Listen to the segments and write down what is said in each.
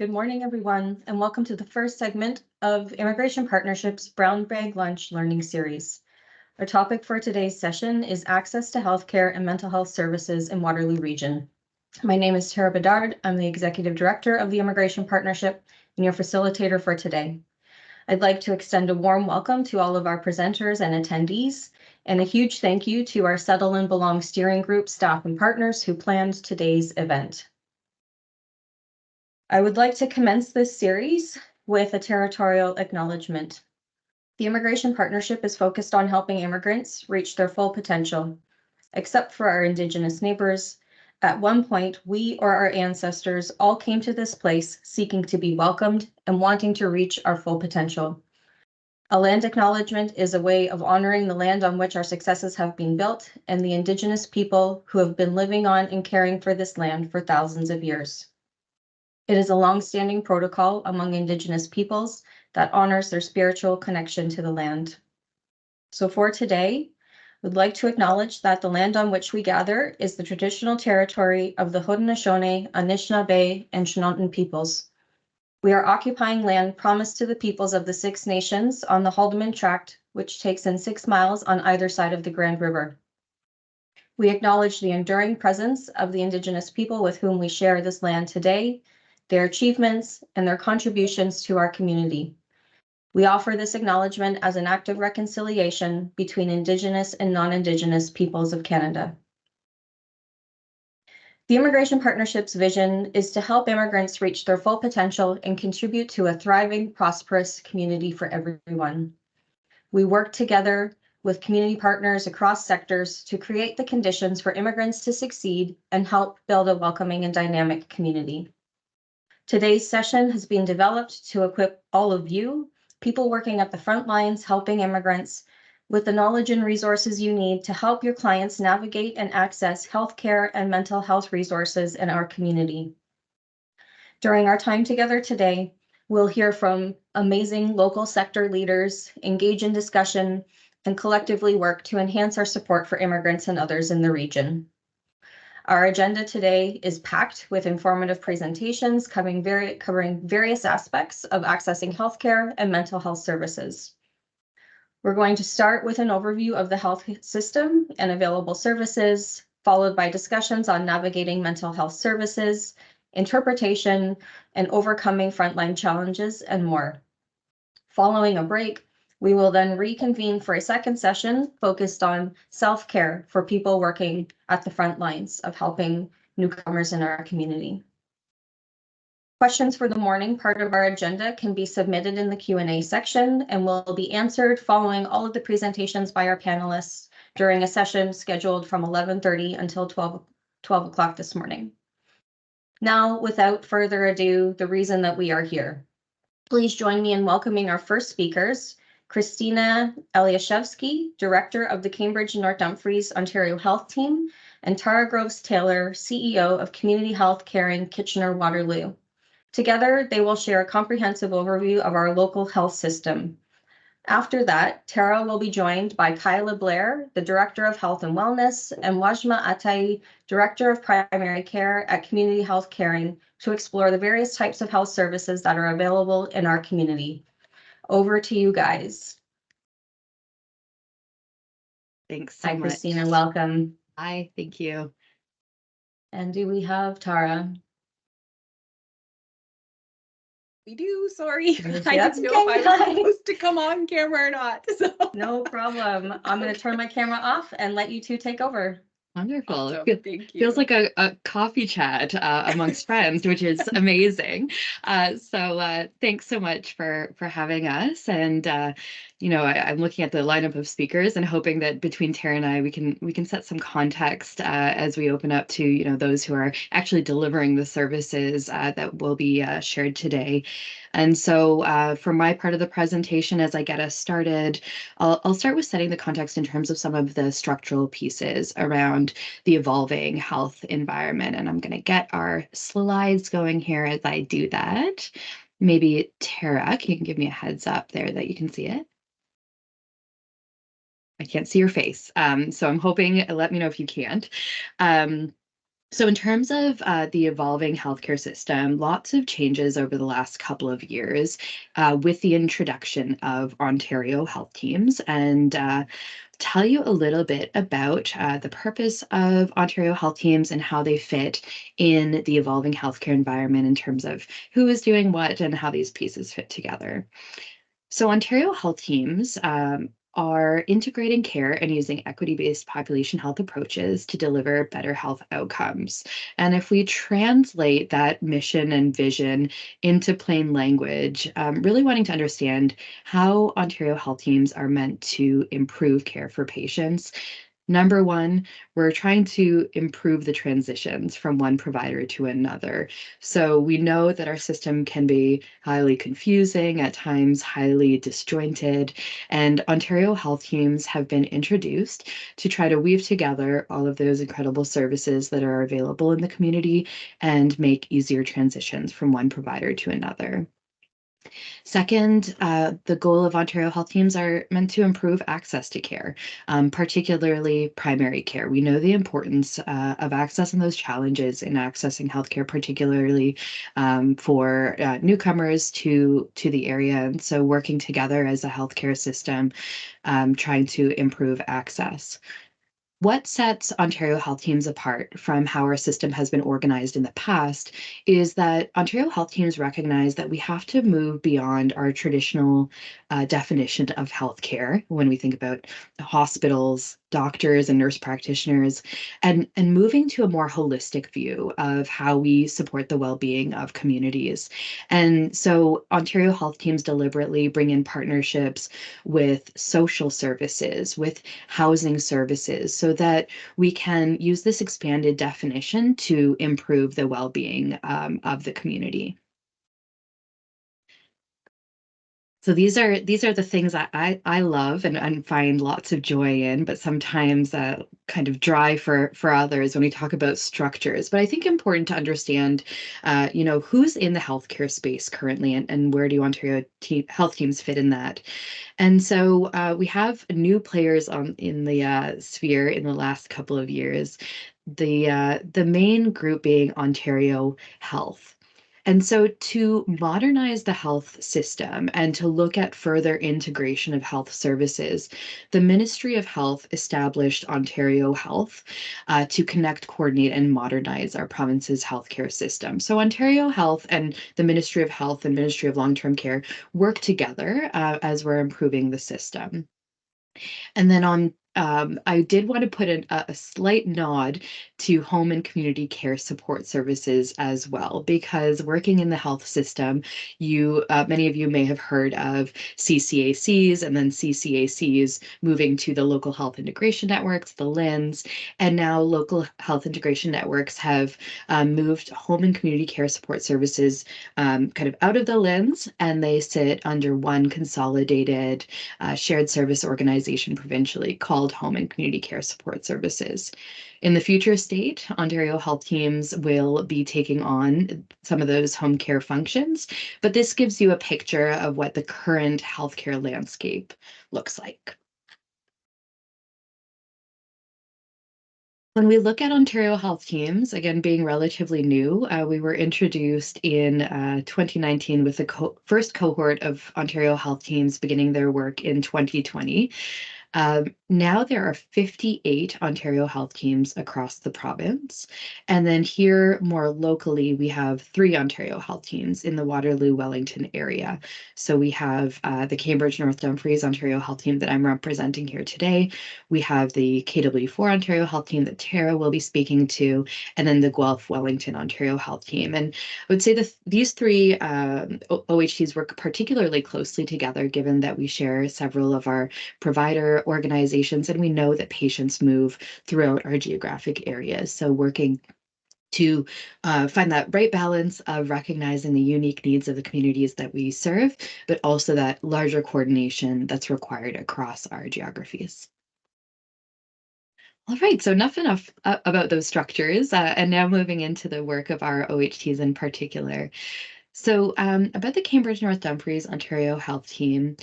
Good morning, everyone, and welcome to the first segment of Immigration Partnership's Brown Bag Lunch Learning Series. Our topic for today's session is access to healthcare and mental health services in Waterloo Region. My name is Tara Bedard. I'm the Executive Director of the Immigration Partnership and your facilitator for today. I'd like to extend a warm welcome to all of our presenters and attendees, and a huge thank you to our Settle and Belong Steering Group staff and partners who planned today's event. I would like to commence this series with a territorial acknowledgement. The Immigration Partnership is focused on helping immigrants reach their full potential. Except for our Indigenous neighbors, at one point, we or our ancestors all came to this place seeking to be welcomed and wanting to reach our full potential. A land acknowledgement is a way of honoring the land on which our successes have been built and the Indigenous people who have been living on and caring for this land for thousands of years. It is a long-standing protocol among Indigenous peoples that honors their spiritual connection to the land. So for today, we'd like to acknowledge that the land on which we gather is the traditional territory of the Haudenosaunee, Anishinaabe, and Chinootan peoples. We are occupying land promised to the peoples of the Six Nations on the Haldimand Tract, which takes in 6 miles on either side of the Grand River. We acknowledge the enduring presence of the Indigenous people with whom we share this land today, their achievements, and their contributions to our community. We offer this acknowledgement as an act of reconciliation between Indigenous and non-Indigenous peoples of Canada. The Immigration Partnership's vision is to help immigrants reach their full potential and contribute to a thriving, prosperous community for everyone. We work together with community partners across sectors to create the conditions for immigrants to succeed and help build a welcoming and dynamic community. Today's session has been developed to equip all of you, people working at the front lines helping immigrants, with the knowledge and resources you need to help your clients navigate and access healthcare and mental health resources in our community. During our time together today, we'll hear from amazing local sector leaders, engage in discussion, and collectively work to enhance our support for immigrants and others in the region. Our agenda today is packed with informative presentations covering various aspects of accessing healthcare and mental health services. We're going to start with an overview of the health system and available services, followed by discussions on navigating mental health services, interpretation, and overcoming frontline challenges, and more. Following a break, we will then reconvene for a second session focused on self-care for people working at the front lines of helping newcomers in our community. Questions for the morning part of our agenda can be submitted in the Q&A section and will be answered following all of the presentations by our panelists during a session scheduled from 11:30 until 12 o'clock this morning. Now, without further ado, the reason that we are here. Please join me in welcoming our first speakers, Christina Eliashevsky, Director of the Cambridge North Dumfries Ontario Health Team, and Tara Groves-Taylor, CEO of Community Health Caring Kitchener-Waterloo. Together, they will share a comprehensive overview of our local health system. After that, Tara will be joined by Kyla Blair, the Director of Health and Wellness, and Wajma Atai, Director of Primary Care at Community Health Caring, to explore the various types of health services that are available in our community. Over to you guys. Thanks so much. Hi, Christina, welcome. Hi, thank you. And do we have Tara? We do, sorry. I That's didn't know if I was okay. supposed to come on camera or not. So. No problem. I'm going to turn my camera off and let you two take over. Wonderful. Awesome. Thank you. Feels like a coffee chat amongst friends, which is amazing. So thanks so much for having us. And I'm looking at the lineup of speakers and hoping that between Tara and I, we can set some context as we open up to those who are actually delivering the services that will be shared today. And so for my part of the presentation, as I get us started, I'll start with setting the context in terms of some of the structural pieces around the evolving health environment. And I'm going to get our slides going here as I do that. Maybe Tara, can you give me a heads up there that you can see it? I can't see your face. So I'm hoping, let me know if you can't. So in terms of the evolving healthcare system, lots of changes over the last couple of years with the introduction of Ontario health teams. And tell you a little bit about the purpose of Ontario health teams and how they fit in the evolving healthcare environment in terms of who is doing what and how these pieces fit together. So Ontario health teams are integrating care and using equity-based population health approaches to deliver better health outcomes. And if we translate that mission and vision into plain language, really wanting to understand how Ontario health teams are meant to improve care for patients. Number one, we're trying to improve the transitions from one provider to another. So we know that our system can be highly confusing, at times highly disjointed, and Ontario health teams have been introduced to try to weave together all of those incredible services that are available in the community and make easier transitions from one provider to another. Second, the goal of Ontario health teams are meant to improve access to care, particularly primary care. We know the importance of access and those challenges in accessing healthcare, particularly for newcomers to the area. And so working together as a healthcare system, trying to improve access. What sets Ontario health teams apart from how our system has been organized in the past is that Ontario health teams recognize that we have to move beyond our traditional definition of healthcare when we think about hospitals, doctors, and nurse practitioners, and moving to a more holistic view of how we support the well-being of communities. And so Ontario health teams deliberately bring in partnerships with social services, with housing services, so that we can use this expanded definition to improve the well-being of the community. So these are the things I love and find lots of joy in, but sometimes kind of dry for others when we talk about structures. But I think important to understand, who's in the healthcare space currently, and where do Ontario health teams fit in that. And so we have new players in the sphere in the last couple of years. The main group being Ontario Health. And so, to modernize the health system and to look at further integration of health services, the Ministry of Health established Ontario Health to connect, coordinate, and modernize our province's healthcare system. So, Ontario Health and the Ministry of Health and Ministry of Long-Term Care work together as we're improving the system. And then I did want to put a slight nod to home and community care support services as well, because working in the health system, many of you may have heard of CCACs and then CCACs moving to the local health integration networks, the LINs, and now local health integration networks have moved home and community care support services kind of out of the LINs, and they sit under one consolidated shared service organization provincially called Home and Community Care Support Services. In the future state, Ontario health teams will be taking on some of those home care functions, but this gives you a picture of what the current healthcare landscape looks like. When we look at Ontario health teams, again, being relatively new, we were introduced in 2019 with the first cohort of Ontario health teams beginning their work in 2020. Now there are 58 Ontario health teams across the province. And then here, more locally, we have 3 Ontario health teams in the Waterloo Wellington area. So we have the Cambridge North Dumfries Ontario health team that I'm representing here today. We have the KW4 Ontario health team that Tara will be speaking to, and then the Guelph Wellington Ontario health team. And I would say that these 3 OHTs work particularly closely together, given that we share several of our provider organizations, and we know that patients move throughout our geographic areas. So working to find that right balance of recognizing the unique needs of the communities that we serve, but also that larger coordination that's required across our geographies. All right, so enough about those structures, and now moving into the work of our OHTs in particular. So about the Cambridge North Dumfries Ontario Health Team,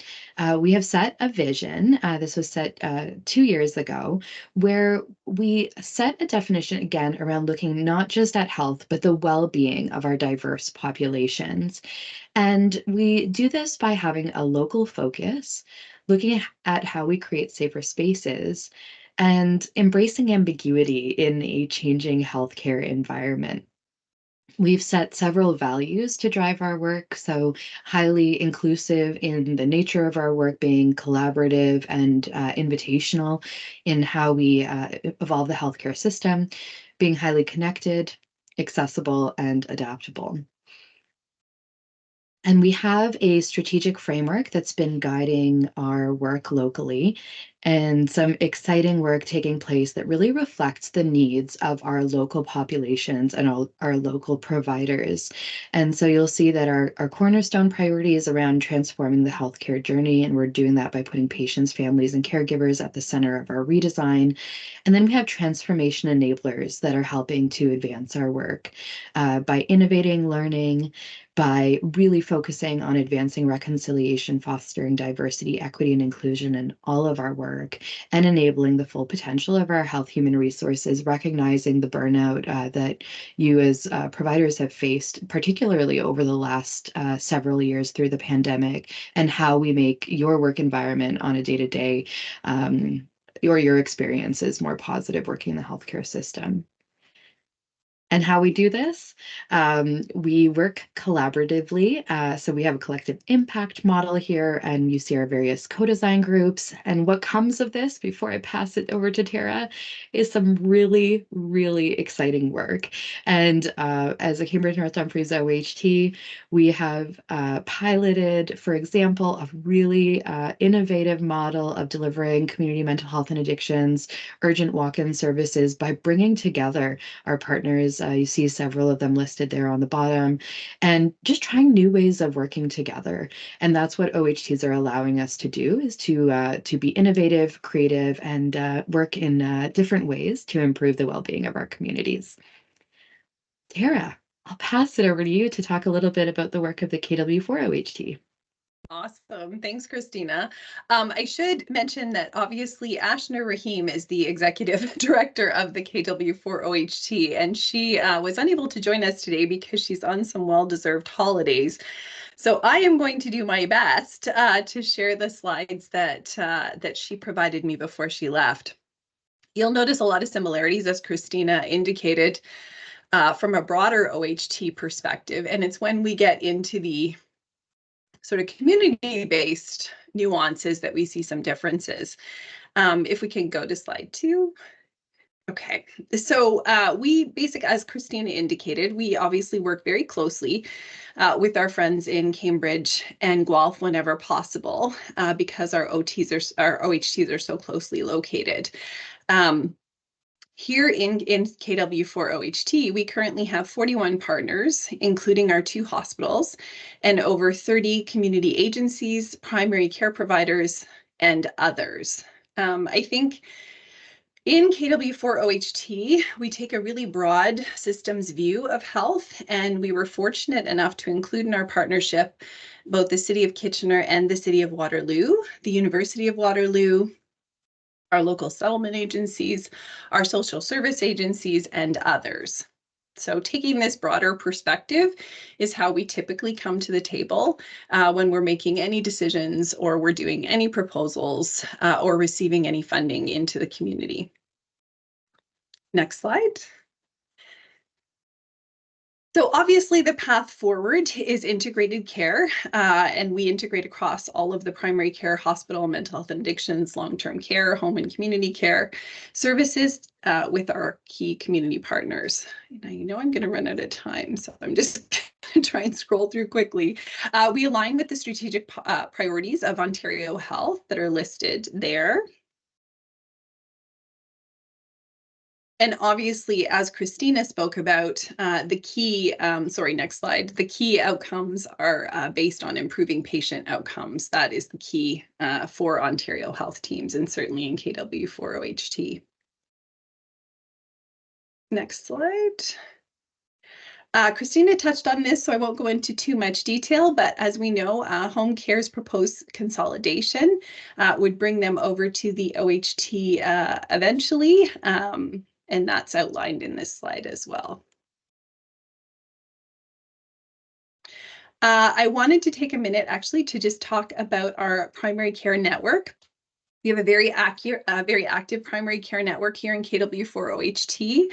we have set a vision. This was set 2 years ago, where we set a definition again around looking not just at health, but the well-being of our diverse populations. And we do this by having a local focus, looking at how we create safer spaces, and embracing ambiguity in a changing healthcare environment. We've set several values to drive our work, so highly inclusive in the nature of our work, being collaborative and invitational in how we evolve the healthcare system, being highly connected, accessible, and adaptable. And we have a strategic framework that's been guiding our work locally, and some exciting work taking place that really reflects the needs of our local populations and our local providers. And so you'll see that our cornerstone priority is around transforming the healthcare journey, and we're doing that by putting patients, families, and caregivers at the center of our redesign. And then we have transformation enablers that are helping to advance our work by innovating, learning, by really focusing on advancing reconciliation, fostering diversity, equity, and inclusion in all of our work, and enabling the full potential of our health human resources, recognizing the burnout that you as providers have faced, particularly over the last several years through the pandemic, and how we make your work environment on a day-to-day or your experiences more positive working in the healthcare system. And how we do this, we work collaboratively. So we have a collective impact model here, and you see our various co-design groups. And what comes of this, before I pass it over to Tara, is some really, really exciting work. And as a Cambridge North Dumfries OHT, we have piloted, for example, a really innovative model of delivering community mental health and addictions, urgent walk-in services by bringing together our partners. You see several of them listed there on the bottom, and just trying new ways of working together. And that's what OHTs are allowing us to do, is to be innovative, creative, and work in different ways to improve the well-being of our communities. Tara, I'll pass it over to you to talk a little bit about the work of the KW4 OHT. Awesome. Thanks, Christina. I should mention that obviously Ashna Rahim is the executive director of the KW4OHT, and she was unable to join us today because she's on some well-deserved holidays. So I am going to do my best to share the slides that she provided me before she left. You'll notice a lot of similarities, as Christina indicated, from a broader OHT perspective, and it's when we get into the sort of community-based nuances that we see some differences. If we can go to slide 2. Okay, so we basically, as Christina indicated, we obviously work very closely with our friends in Cambridge and Guelph whenever possible, because our OHTs are so closely located. Here in KW4OHT, we currently have 41 partners, including our 2 hospitals, and over 30 community agencies, primary care providers, and others. I think in KW4OHT, we take a really broad systems view of health, and we were fortunate enough to include in our partnership both the City of Kitchener and the City of Waterloo, the University of Waterloo, our local settlement agencies, our social service agencies, and others. So taking this broader perspective is how we typically come to the table when we're making any decisions, or we're doing any proposals, or receiving any funding into the community. Next slide. So obviously the path forward is integrated care, and we integrate across all of the primary care, hospital, mental health and addictions, long-term care, home and community care services with our key community partners. Now, you know I'm going to run out of time, so I'm just going to try and scroll through quickly. We align with the strategic priorities of Ontario Health that are listed there. And obviously, as Christina spoke about, the key, next slide, the key outcomes are based on improving patient outcomes. That is the key for Ontario Health teams, and certainly in KW4OHT. Next slide. Christina touched on this, so I won't go into too much detail, but as we know, Home Care's proposed consolidation would bring them over to the OHT eventually, and that's outlined in this slide as well. I wanted to take a minute actually to just talk about our primary care network. We have a very active primary care network here in KW4OHT,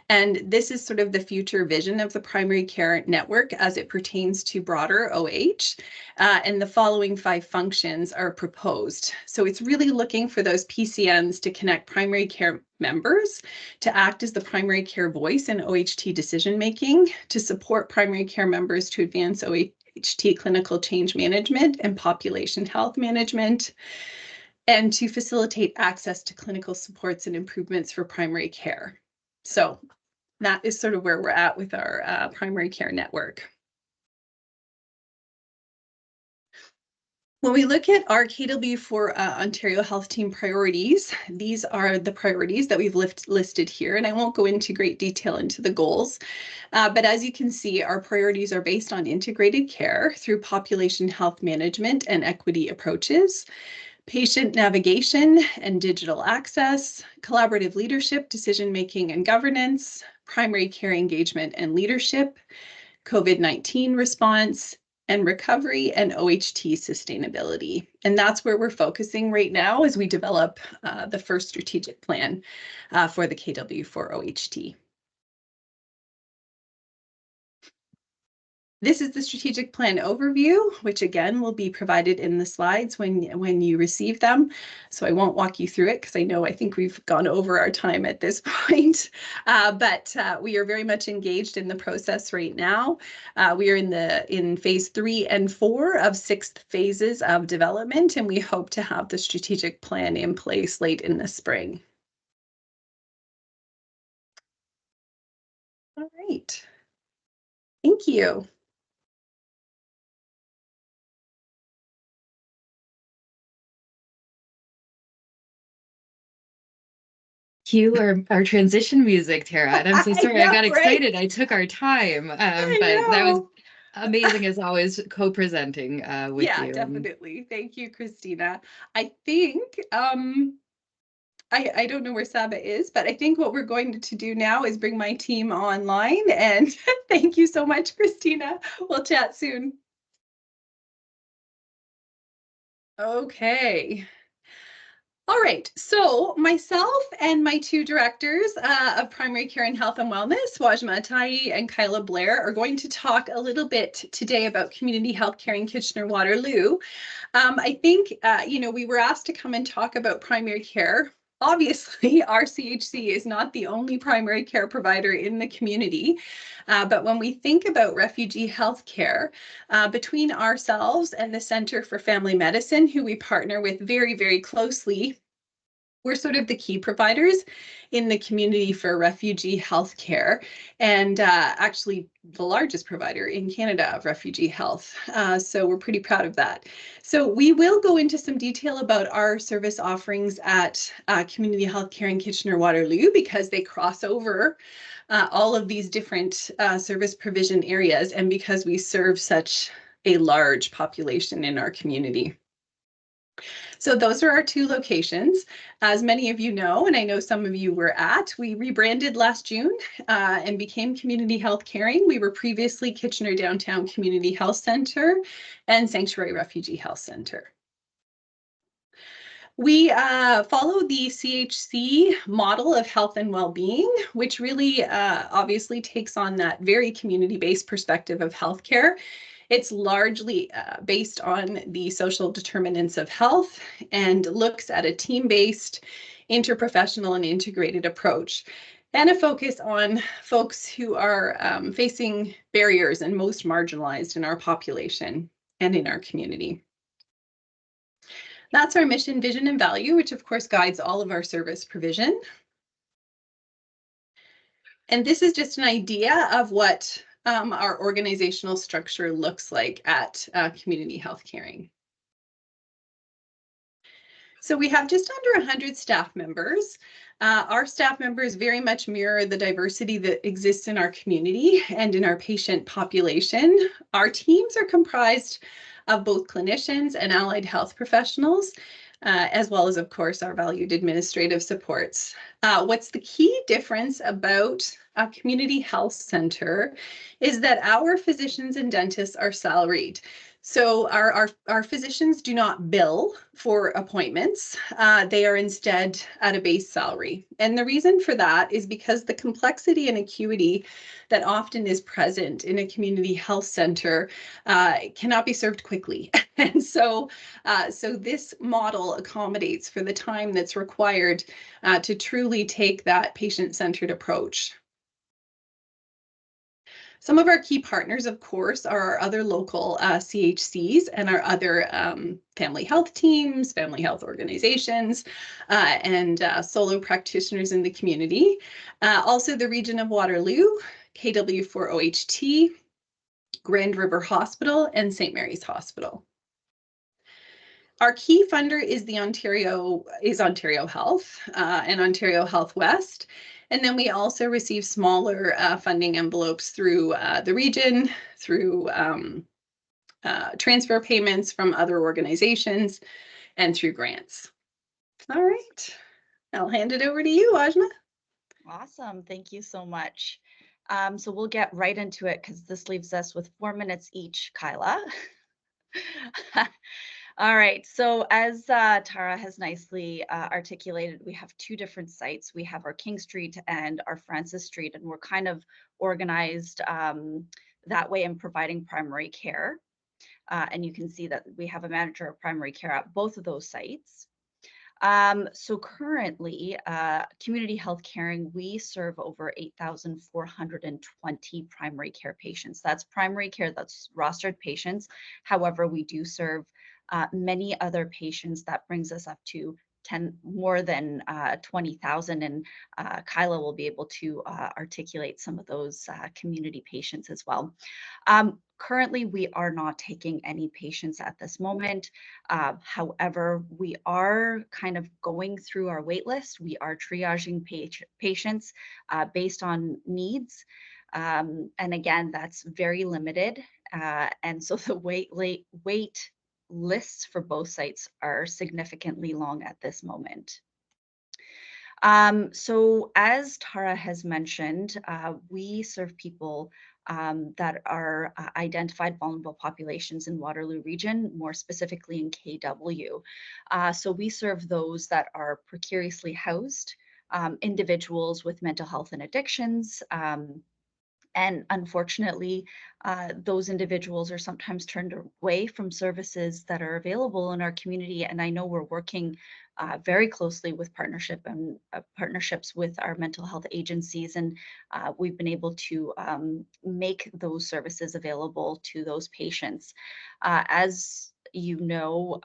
and this is sort of the future vision of the primary care network as it pertains to broader OH, and the following 5 functions are proposed. So it's really looking for those PCNs to connect primary care members, to act as the primary care voice in OHT decision-making, to support primary care members to advance OHT clinical change management and population health management, and to facilitate access to clinical supports and improvements for primary care. So that is sort of where we're at with our primary care network. When we look at our KW4 Ontario Health Team priorities, these are the priorities that we've listed here, and I won't go into great detail into the goals, but as you can see, our priorities are based on integrated care through population health management and equity approaches, patient navigation and digital access, collaborative leadership, decision-making and governance, primary care engagement and leadership, COVID-19 response, and recovery and OHT sustainability. And that's where we're focusing right now as we develop the first strategic plan for the KW4OHT. This is the strategic plan overview, which again will be provided in the slides when you receive them. So I won't walk you through it because I think we've gone over our time at this point. But we are very much engaged in the process right now. We are in phase 3 and 4 of 6 phases of development, and we hope to have the strategic plan in place late in the spring. All right. Thank you. Cue our transition music, Tara. And I'm so sorry, I got excited. Right? I took our time, but that was amazing as always, co-presenting with you. Yeah, definitely. Thank you, Christina. I think, I don't know where Saba is, but I think what we're going to do now is bring my team online. And thank you so much, Christina. We'll chat soon. Okay. All right, so myself and my 2 directors of primary care and health and wellness, Wajma Atai and Kyla Blair, are going to talk a little bit today about community healthcare in Kitchener-Waterloo. I think, we were asked to come and talk about primary care. Obviously, our CHC is not the only primary care provider in the community, but when we think about refugee healthcare, between ourselves and the Centre for Family Medicine, who we partner with very, very closely, we're sort of the key providers in the community for refugee healthcare, and actually the largest provider in Canada of refugee health. So we're pretty proud of that. So we will go into some detail about our service offerings at community healthcare in Kitchener-Waterloo because they cross over all of these different service provision areas, and because we serve such a large population in our community. So those are our 2 locations. As many of you know, and I know some of you were at, we rebranded last June and became Community Health Caring. We were previously Kitchener Downtown Community Health Centre and Sanctuary Refugee Health Centre. We follow the CHC model of health and well-being, which really obviously takes on that very community-based perspective of healthcare. It's largely based on the social determinants of health and looks at a team-based, interprofessional, and integrated approach, and a focus on folks who are facing barriers and most marginalized in our population and in our community. That's our mission, vision, and value, which of course guides all of our service provision. And this is just an idea of what our organizational structure looks like at Community Health Caring. So we have just under 100 staff members. Our staff members very much mirror the diversity that exists in our community and in our patient population. Our teams are comprised of both clinicians and allied health professionals, as well as, of course, our valued administrative supports. What's the key difference about a community health center is that our physicians and dentists are salaried. So our physicians do not bill for appointments. They are instead at a base salary. And the reason for that is because the complexity and acuity that often is present in a community health center cannot be served quickly. And so this model accommodates for the time that's required to truly take that patient-centered approach. Some of our key partners, of course, are our other local CHCs and our other family health teams, family health organizations, and solo practitioners in the community. Also the region of Waterloo, KW4OHT, Grand River Hospital, and St. Mary's Hospital. Our key funder is Ontario Health and Ontario Health West. And then we also receive smaller funding envelopes through the region, through transfer payments from other organizations, and through grants. All right, I'll hand it over to you, Ajna. Awesome, thank you so much. So we'll get right into it because this leaves us with 4 minutes each, Kyla. All right, so as Tara has nicely articulated, we have 2 different sites. We have our King Street and our Francis Street, and we're kind of organized that way in providing primary care. And you can see that we have a manager of primary care at both of those sites. So currently, community health caring, we serve over 8,420 primary care patients. That's primary care, that's rostered patients. However, we do serve many other patients. That brings us up to more than 20,000, and Kyla will be able to articulate some of those community patients as well. Currently, we are not taking any patients at this moment. However, we are kind of going through our wait list. We are triaging patients based on needs. And again, that's very limited. And so the wait lists for both sites are significantly long at this moment. So as Tara has mentioned, we serve people that are identified vulnerable populations in Waterloo Region, more specifically in KW. So we serve those that are precariously housed, individuals with mental health and addictions, and unfortunately, those individuals are sometimes turned away from services that are available in our community. And I know we're working very closely with partnerships with our mental health agencies, and we've been able to make those services available to those patients. As you know,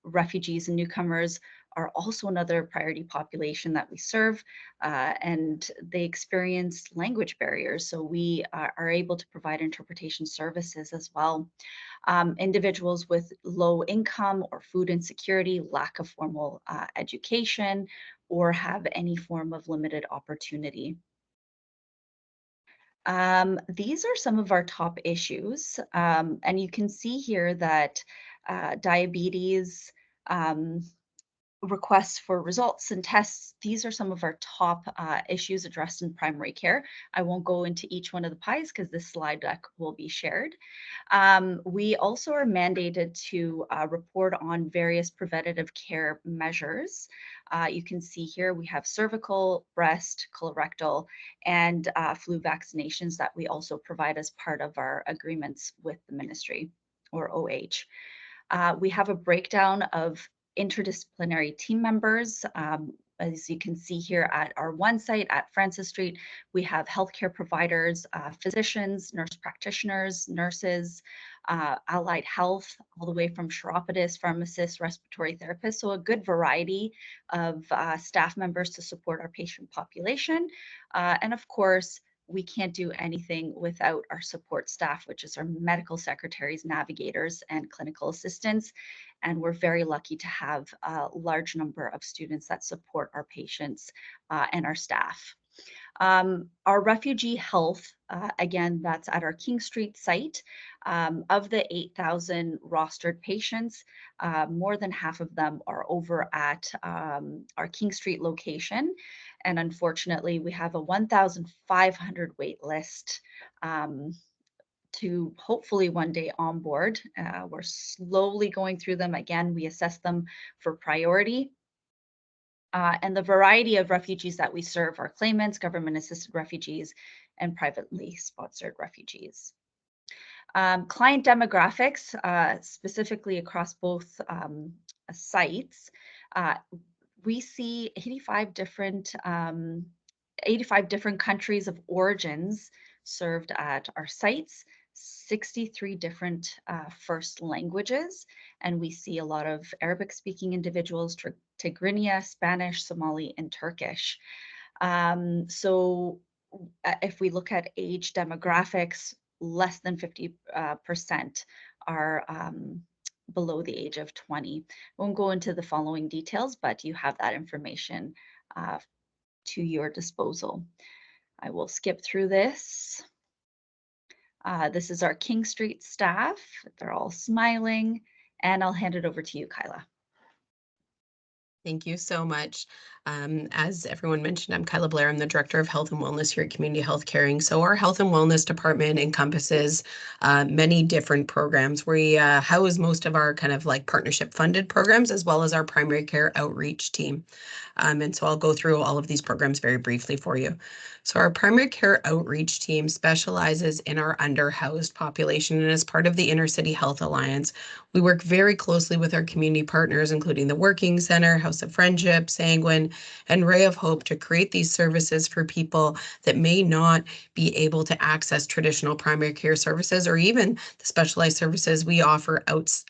refugees and newcomers are also another priority population that we serve, and they experience language barriers. So we are able to provide interpretation services as well. Individuals with low income or food insecurity, lack of formal education, or have any form of limited opportunity. These are some of our top issues, and you can see here that diabetes, requests for results and tests. These are some of our top issues addressed in primary care. I won't go into each one of the pies because this slide deck will be shared. We also are mandated to report on various preventative care measures. You can see here we have cervical, breast, colorectal, and flu vaccinations that we also provide as part of our agreements with the ministry or OH. We have a breakdown of interdisciplinary team members. As you can see here at our one site at Francis Street, we have healthcare providers, physicians, nurse practitioners, nurses, allied health, all the way from chiropodists, pharmacists, respiratory therapists. So a good variety of staff members to support our patient population. And of course, we can't do anything without our support staff, which is our medical secretaries, navigators, and clinical assistants. And we're very lucky to have a large number of students that support our patients and our staff. Our refugee health, again, that's at our King Street site. Of the 8,000 rostered patients, more than half of them are over at our King Street location. And unfortunately, we have a 1,500 wait list to hopefully one day onboard. We're slowly going through them. Again, we assess them for priority. And the variety of refugees that we serve are claimants, government-assisted refugees, and privately sponsored refugees. Client demographics, specifically across both sites, we see 85 different countries of origins served at our sites, 63 different first languages, and we see a lot of Arabic-speaking individuals, Tigrinya, Spanish, Somali, and Turkish. So if we look at age demographics, less than 50% are below the age of 20. Won't go into the following details, but you have that information to your disposal. I will skip through this. This is our King Street staff. They're all smiling, and I'll hand it over to you, Kyla. Thank you so much. As everyone mentioned, I'm Kyla Blair. I'm the Director of Health and Wellness here at Community Health Caring. So our Health and Wellness Department encompasses many different programs. We house most of our kind of like partnership funded programs, as well as our primary care outreach team. And so I'll go through all of these programs very briefly for you. So our primary care outreach team specializes in our underhoused population, and as part of the Inner City Health Alliance, we work very closely with our community partners, including the Working Center, House of Friendship, Sanguine, and Ray of Hope, to create these services for people that may not be able to access traditional primary care services or even the specialized services we offer out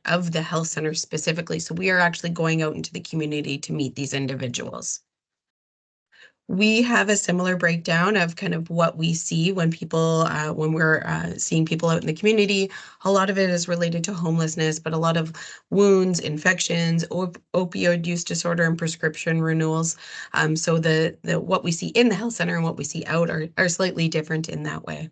of the health center specifically. So we are actually going out into the community to meet these individuals. We have a similar breakdown of kind of what we see when people, when we're seeing people out in the community. A lot of it is related to homelessness, but a lot of wounds, infections, opioid use disorder, and prescription renewals. So the what we see in the health center and what we see out are slightly different in that way.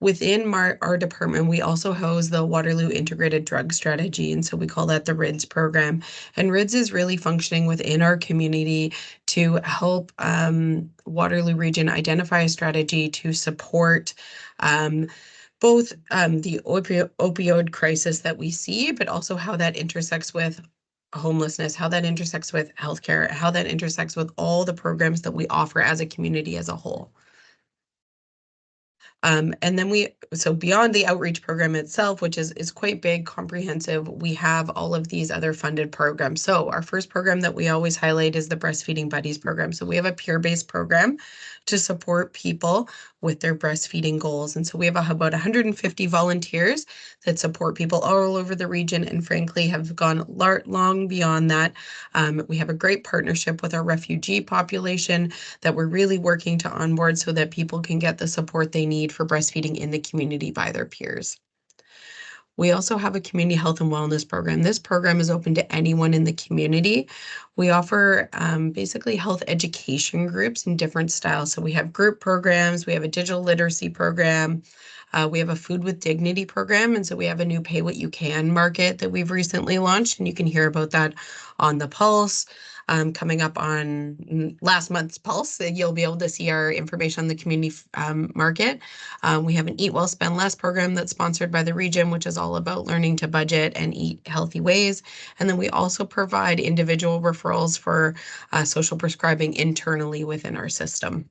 Within our department, we also house the Waterloo Integrated Drug Strategy, and so we call that the RIDS program. And RIDS is really functioning within our community to help Waterloo Region identify a strategy to support both the opioid crisis that we see, but also how that intersects with homelessness, how that intersects with healthcare, how that intersects with all the programs that we offer as a community as a whole. And then so beyond the outreach program itself, which is quite big, comprehensive, we have all of these other funded programs. So our first program that we always highlight is the Breastfeeding Buddies program. So we have a peer-based program to support people with their breastfeeding goals. And so we have about 150 volunteers that support people all over the region, and frankly have gone long beyond that. We have a great partnership with our refugee population that we're really working to onboard so that people can get the support they need for breastfeeding in the community by their peers. We also have a community health and wellness program. This program is open to anyone in the community. We offer basically health education groups in different styles. So we have group programs, we have a digital literacy program, we have a food with dignity program, and so we have a new pay what you can market that we've recently launched, and you can hear about that on the Pulse. Coming up on last month's Pulse, you'll be able to see our information on the community market. We have an Eat Well, Spend Less program that's sponsored by the region, which is all about learning to budget and eat healthy ways. And then we also provide individual referrals for social prescribing internally within our system.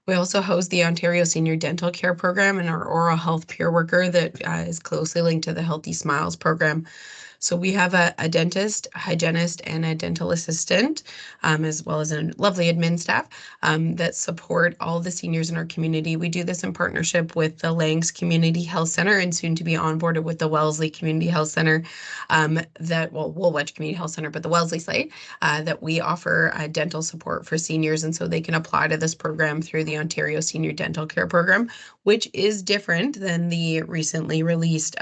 We also host the Ontario Senior Dental Care Program and our oral health peer worker that is closely linked to the Healthy Smiles program. So we have a dentist, a hygienist, and a dental assistant, as well as a lovely admin staff that support all the seniors in our community. We do this in partnership with the Langs Community Health Center and soon to be onboarded with the Wellesley Community Health Center, Woolwich Community Health Center, but the Wellesley site, that we offer dental support for seniors. And so they can apply to this program through the Ontario Senior Dental Care Program, which is different than the recently released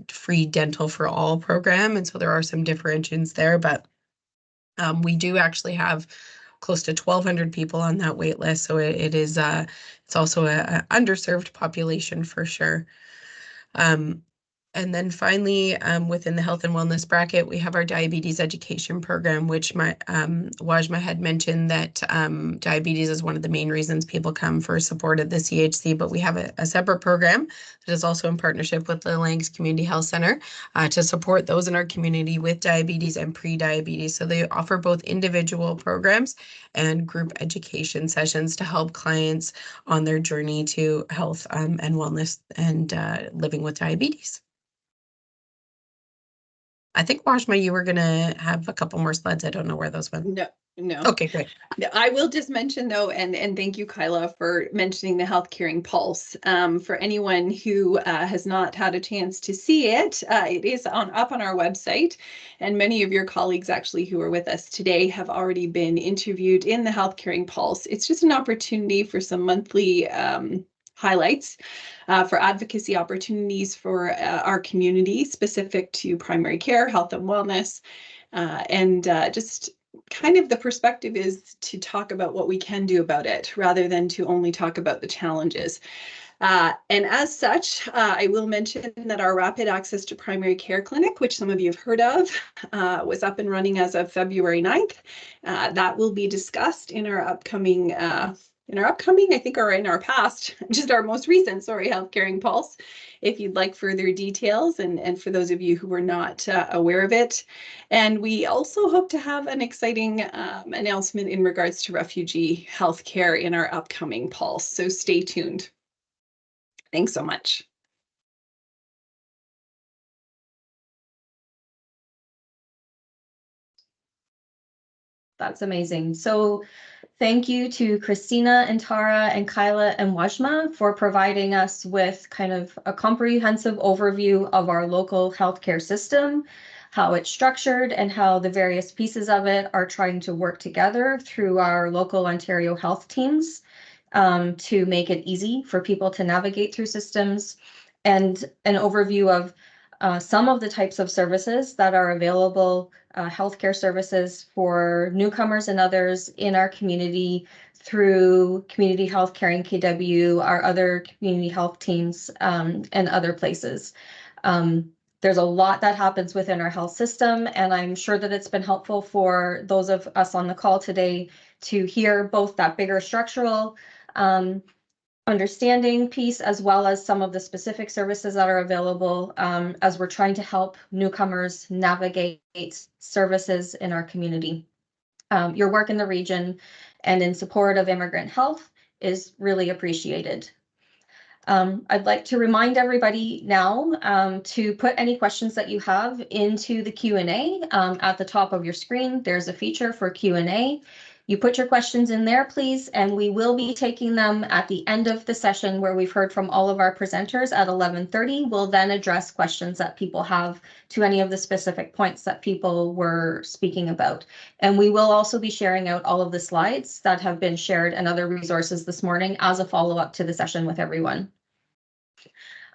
free dental for all program. And so there are some differentiations there, but we do actually have close to 1,200 people on that wait list. So it's also a underserved population for sure. And then finally, within the health and wellness bracket, we have our diabetes education program, which Wajma had mentioned that diabetes is one of the main reasons people come for support at the CHC, but we have a separate program that is also in partnership with the Langs Community Health Center to support those in our community with diabetes and pre-diabetes. So they offer both individual programs and group education sessions to help clients on their journey to health and wellness and living with diabetes. I think, Washma, you were going to have a couple more slides. I don't know where those went. No. Okay, great. I will just mention though, and thank you, Kyla, for mentioning the Health Caring Pulse. For anyone who has not had a chance to see it, it is up on our website, and many of your colleagues actually who are with us today have already been interviewed in the Health Caring Pulse. It's just an opportunity for some monthly highlights for advocacy opportunities for our community specific to primary care, health and wellness, and just kind of the perspective is to talk about what we can do about it rather than to only talk about the challenges. And as such, I will mention that our Rapid Access to Primary Care Clinic, which some of you have heard of, was up and running as of February 9th. That will be discussed in our upcoming, I think, or in our past, just our most recent, Health Caring Pulse, if you'd like further details, and for those of you who were not aware of it. And we also hope to have an exciting announcement in regards to refugee healthcare in our upcoming Pulse, so stay tuned. Thanks so much. That's amazing. So thank you to Christina and Tara and Kyla and Wajma for providing us with kind of a comprehensive overview of our local healthcare system, how it's structured, and how the various pieces of it are trying to work together through our local Ontario health teams to make it easy for people to navigate through systems, and an overview of some of the types of services that are available, healthcare services for newcomers and others in our community through Community Health Caring KW, our other community health teams, and other places. There's a lot that happens within our health system, and I'm sure that it's been helpful for those of us on the call today to hear both that bigger structural understanding piece, as well as some of the specific services that are available as we're trying to help newcomers navigate services in our community. Your work in the region and in support of immigrant health is really appreciated. I'd like to remind everybody now to put any questions that you have into the Q&A at the top of your screen. There's a feature for Q&A. You put your questions in there, please, and we will be taking them at the end of the session where we've heard from all of our presenters at 11:30. We'll then address questions that people have to any of the specific points that people were speaking about. And we will also be sharing out all of the slides that have been shared and other resources this morning as a follow-up to the session with everyone.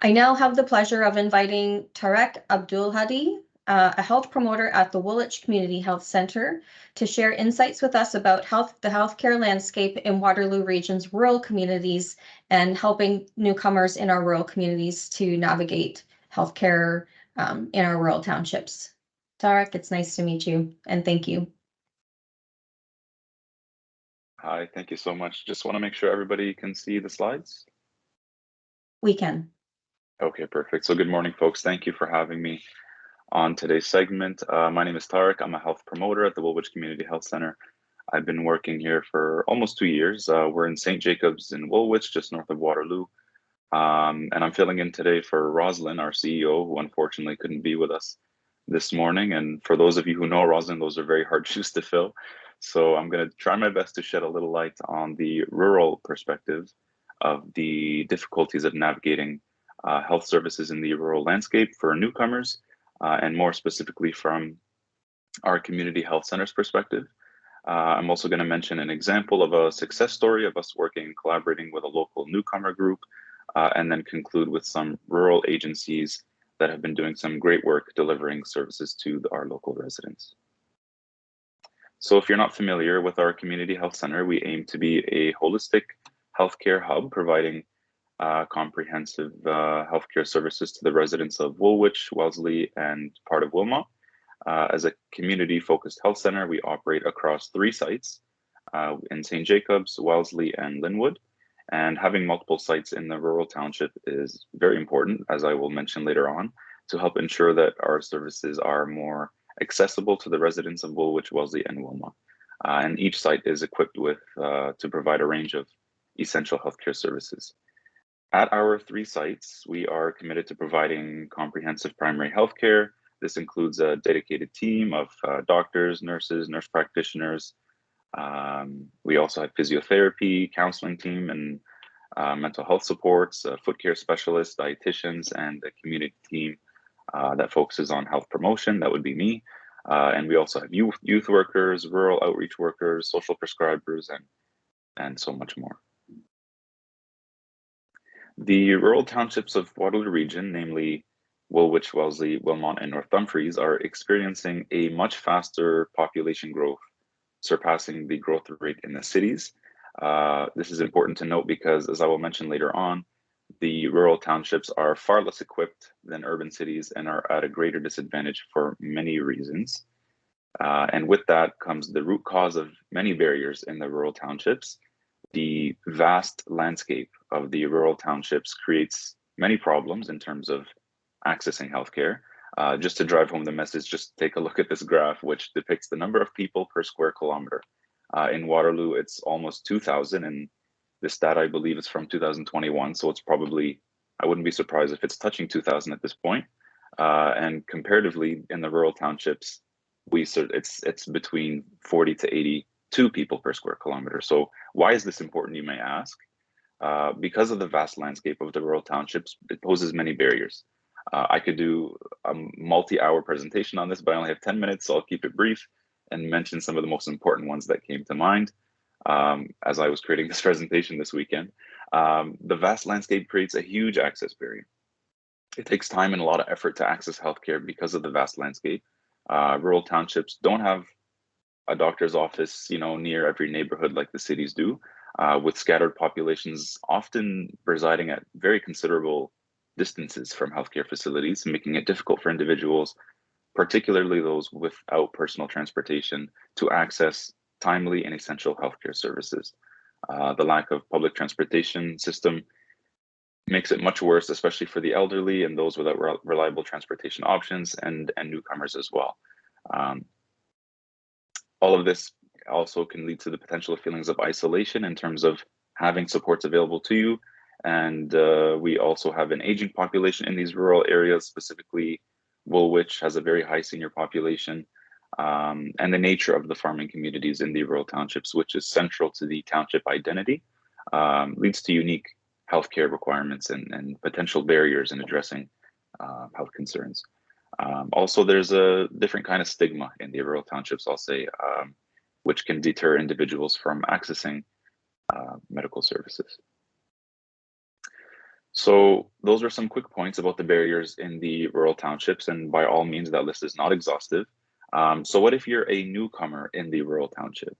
I now have the pleasure of inviting Tarek Abdulhadi, a health promoter at the Woolwich Community Health Center, to share insights with us about the healthcare landscape in Waterloo Region's rural communities and helping newcomers in our rural communities to navigate healthcare in our rural townships. Tarek, it's nice to meet you, and thank you. Hi, thank you so much. Just want to make sure everybody can see the slides. We can. Okay, perfect. So good morning, folks. Thank you for having me on today's segment. My name is Tarek. I'm a health promoter at the Woolwich Community Health Center. I've been working here for almost 2 years. We're in St. Jacobs in Woolwich, just north of Waterloo. And I'm filling in today for Roslyn, our CEO, who unfortunately couldn't be with us this morning. And for those of you who know Roslyn, those are very hard shoes to fill. So I'm going to try my best to shed a little light on the rural perspective of the difficulties of navigating health services in the rural landscape for newcomers, and more specifically from our community health centers perspective. I'm also going to mention an example of a success story of us working and collaborating with a local newcomer group, and then conclude with some rural agencies that have been doing some great work delivering services to our local residents. So if you're not familiar with our community health center, we aim to be a holistic healthcare hub providing comprehensive healthcare services to the residents of Woolwich, Wellesley, and part of Wilmot. As a community-focused health center, we operate across 3 sites in St. Jacobs, Wellesley, and Linwood. And having multiple sites in the rural township is very important, as I will mention later on, to help ensure that our services are more accessible to the residents of Woolwich, Wellesley, and Wilmot. And each site is equipped with to provide a range of essential healthcare services. At our 3 sites, we are committed to providing comprehensive primary healthcare. This includes a dedicated team of doctors, nurses, nurse practitioners. We also have physiotherapy, counseling team, and mental health supports, foot care specialists, dietitians, and a community team that focuses on health promotion. That would be me. And we also have youth workers, rural outreach workers, social prescribers, and so much more. The rural townships of Waterloo Region, namely Woolwich, Wellesley, Wilmot, and North Dumfries, are experiencing a much faster population growth, surpassing the growth rate in the cities. This is important to note because, as I will mention later on, the rural townships are far less equipped than urban cities and are at a greater disadvantage for many reasons. And with that comes the root cause of many barriers in the rural townships. The vast landscape of the rural townships creates many problems in terms of accessing healthcare. Just to drive home the message, just take a look at this graph, which depicts the number of people per square kilometer. In Waterloo, it's almost 2,000, and this stat, I believe, is from 2021, so it's probably, I wouldn't be surprised if it's touching 2,000 at this point. And comparatively, in the rural townships, it's between 40 to 82 people per square kilometer. So why is this important, you may ask? Because of the vast landscape of the rural townships, it poses many barriers. I could do a multi-hour presentation on this, but I only have 10 minutes, so I'll keep it brief and mention some of the most important ones that came to mind as I was creating this presentation this weekend. The vast landscape creates a huge access barrier. It takes time and a lot of effort to access healthcare because of the vast landscape. Rural townships don't have a doctor's office, near every neighborhood like the cities do, with scattered populations often residing at very considerable distances from healthcare facilities, making it difficult for individuals, particularly those without personal transportation, to access timely and essential healthcare services. The lack of public transportation system makes it much worse, especially for the elderly and those without reliable transportation options, and newcomers as well. All of this also can lead to the potential of feelings of isolation in terms of having supports available to you. And we also have an aging population in these rural areas, specifically Woolwich has a very high senior population, and the nature of the farming communities in the rural townships, which is central to the township identity, leads to unique healthcare requirements and potential barriers in addressing health concerns. Also, there's a different kind of stigma in the rural townships, I'll say, which can deter individuals from accessing medical services. So those are some quick points about the barriers in the rural townships, and by all means, that list is not exhaustive. So what if you're a newcomer in the rural township?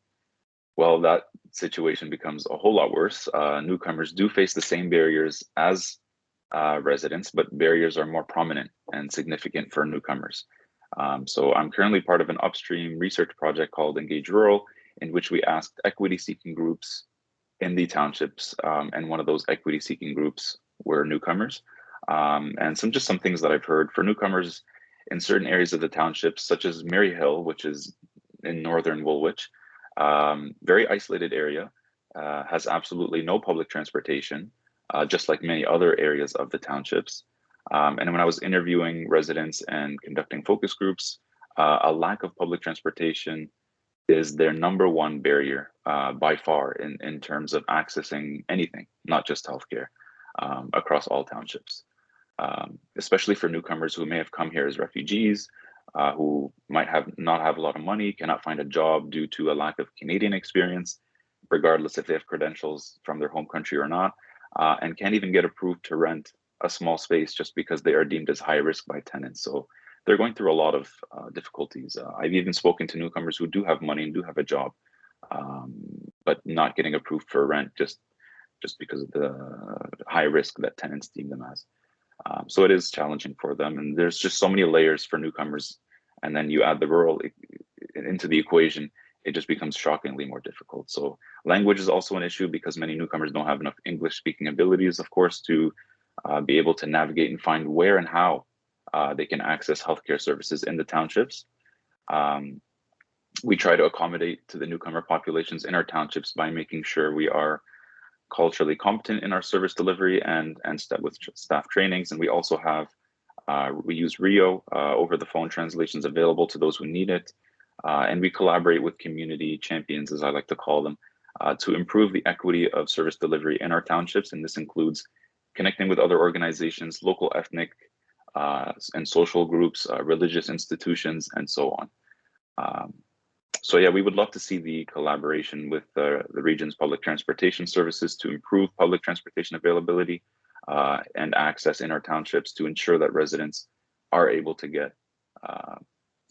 Well, that situation becomes a whole lot worse. Newcomers do face the same barriers as residents, but barriers are more prominent and significant for newcomers. So I'm currently part of an upstream research project called Engage Rural, in which we asked equity-seeking groups in the townships, and one of those equity-seeking groups were newcomers. And some things that I've heard for newcomers in certain areas of the townships, such as Maryhill, which is in northern Woolwich, very isolated area, has absolutely no public transportation, just like many other areas of the townships. And when I was interviewing residents and conducting focus groups, a lack of public transportation is their number one barrier by far in terms of accessing anything, not just healthcare, across all townships. Especially for newcomers who may have come here as refugees, who might not have a lot of money, cannot find a job due to a lack of Canadian experience, regardless if they have credentials from their home country or not, and can't even get approved to rent a small space just because they are deemed as high risk by tenants. So they're going through a lot of difficulties. I've even spoken to newcomers who do have money and do have a job, but not getting approved for rent just because of the high risk that tenants deem them as. So it is challenging for them, and there's just so many layers for newcomers, and then you add the rural into the equation, it just becomes shockingly more difficult. So language is also an issue because many newcomers don't have enough English speaking abilities, of course, to be able to navigate and find where and how they can access healthcare services in the townships. We try to accommodate to the newcomer populations in our townships by making sure we are culturally competent in our service delivery and with staff trainings. And we also have, we use Rio over the phone translations available to those who need it. And we collaborate with community champions, as I like to call them, to improve the equity of service delivery in our townships. And this includes connecting with other organizations, local ethnic and social groups, religious institutions, and so on. So yeah, we would love to see the collaboration with the region's public transportation services to improve public transportation availability and access in our townships to ensure that residents are able to get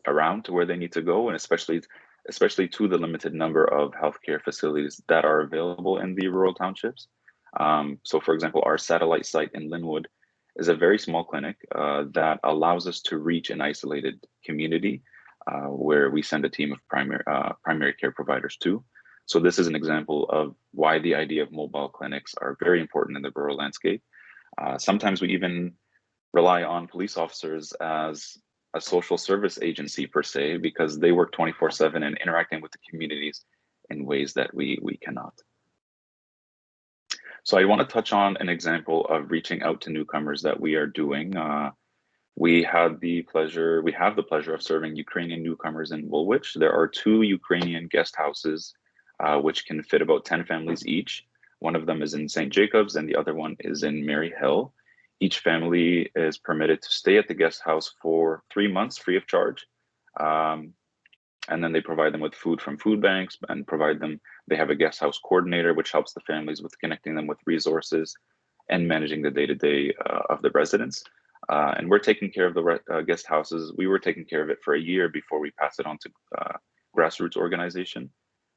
around to where they need to go, and especially to the limited number of healthcare facilities that are available in the rural townships. So for example, our satellite site in Linwood is a very small clinic that allows us to reach an isolated community where we send a team of primary care providers to. So this is an example of why the idea of mobile clinics are very important in the rural landscape. Sometimes we even rely on police officers as a social service agency per se, because they work 24/7 and interacting with the communities in ways that we cannot. So I want to touch on an example of reaching out to newcomers that we are doing. We have the pleasure of serving Ukrainian newcomers in Woolwich. There are 2 Ukrainian guest houses, which can fit about 10 families each. One of them is in St. Jacobs and the other one is in Mary Hill. Each family is permitted to stay at the guest house for 3 months free of charge. And then they provide them with food from food banks and they have a guest house coordinator, which helps the families with connecting them with resources and managing the day-to-day of the residents. And we're taking care of the guest houses. We were taking care of it for a year before we passed it on to grassroots organization.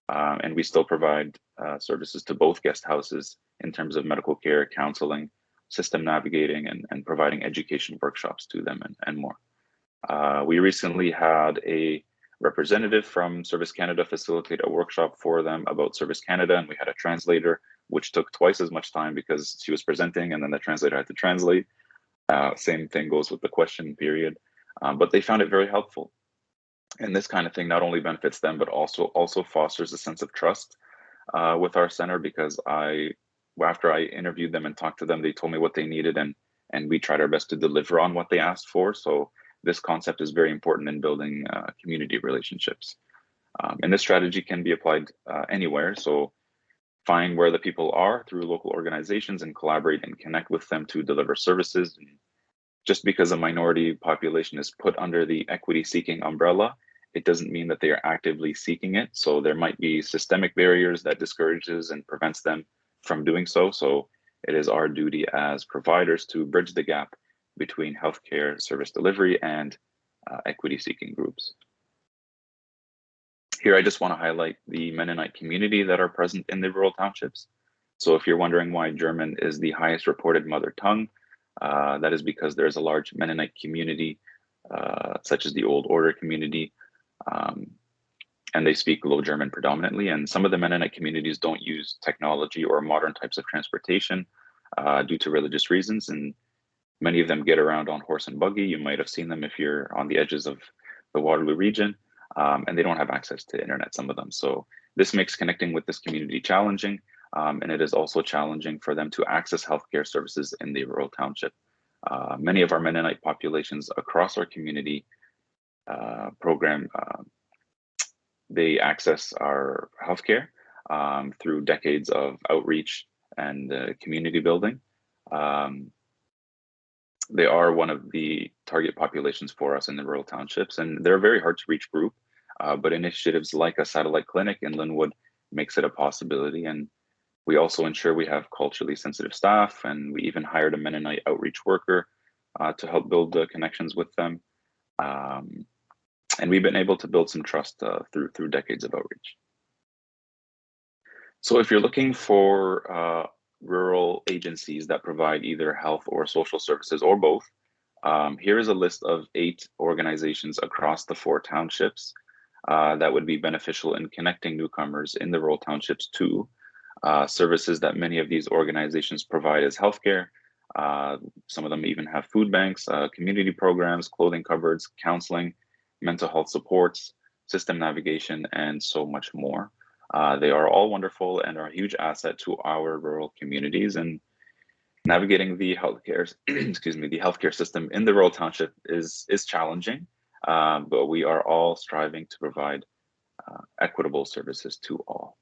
And we still provide services to both guest houses in terms of medical care, counseling, system navigating, and providing education workshops to them and more. We recently had a representative from Service Canada facilitate a workshop for them about Service Canada, and we had a translator, which took twice as much time because she was presenting and then the translator had to translate. Same thing goes with the question period, but they found it very helpful. And this kind of thing not only benefits them, but also fosters a sense of trust with our center, because after I interviewed them and talked to them, they told me what they needed, and we tried our best to deliver on what they asked for. So this concept is very important in building community relationships. And this strategy can be applied anywhere. So find where the people are through local organizations and collaborate and connect with them to deliver services. And just because a minority population is put under the equity seeking umbrella, it doesn't mean that they are actively seeking it. So there might be systemic barriers that discourages and prevents them from doing so. So it is our duty as providers to bridge the gap between healthcare service delivery and equity seeking groups. Here, I just want to highlight the Mennonite community that are present in the rural townships. So if you're wondering why German is the highest reported mother tongue, that is because there's a large Mennonite community, such as the Old Order community, and they speak Low German predominantly. And some of the Mennonite communities don't use technology or modern types of transportation due to religious reasons. And many of them get around on horse and buggy. You might have seen them if you're on the edges of the Waterloo region, and they don't have access to internet, some of them. So this makes connecting with this community challenging, and it is also challenging for them to access healthcare services in the rural township. Many of our Mennonite populations across our community program, they access our healthcare through decades of outreach and community building. They are one of the target populations for us in the rural townships, and they're a very hard to reach group, but initiatives like a satellite clinic in Linwood makes it a possibility. And we also ensure we have culturally sensitive staff, and we even hired a Mennonite outreach worker to help build the connections with them. And we've been able to build some trust through decades of outreach. So if you're looking for rural agencies that provide either health or social services or both, here is a list of 8 organizations across the 4 townships that would be beneficial in connecting newcomers in the rural townships to services that many of these organizations provide as healthcare. Some of them even have food banks, community programs, clothing cupboards, counseling, mental health supports, system navigation, and so much more. They are all wonderful and are a huge asset to our rural communities. And navigating the healthcare, the healthcare system in the rural township is challenging, but we are all striving to provide equitable services to all.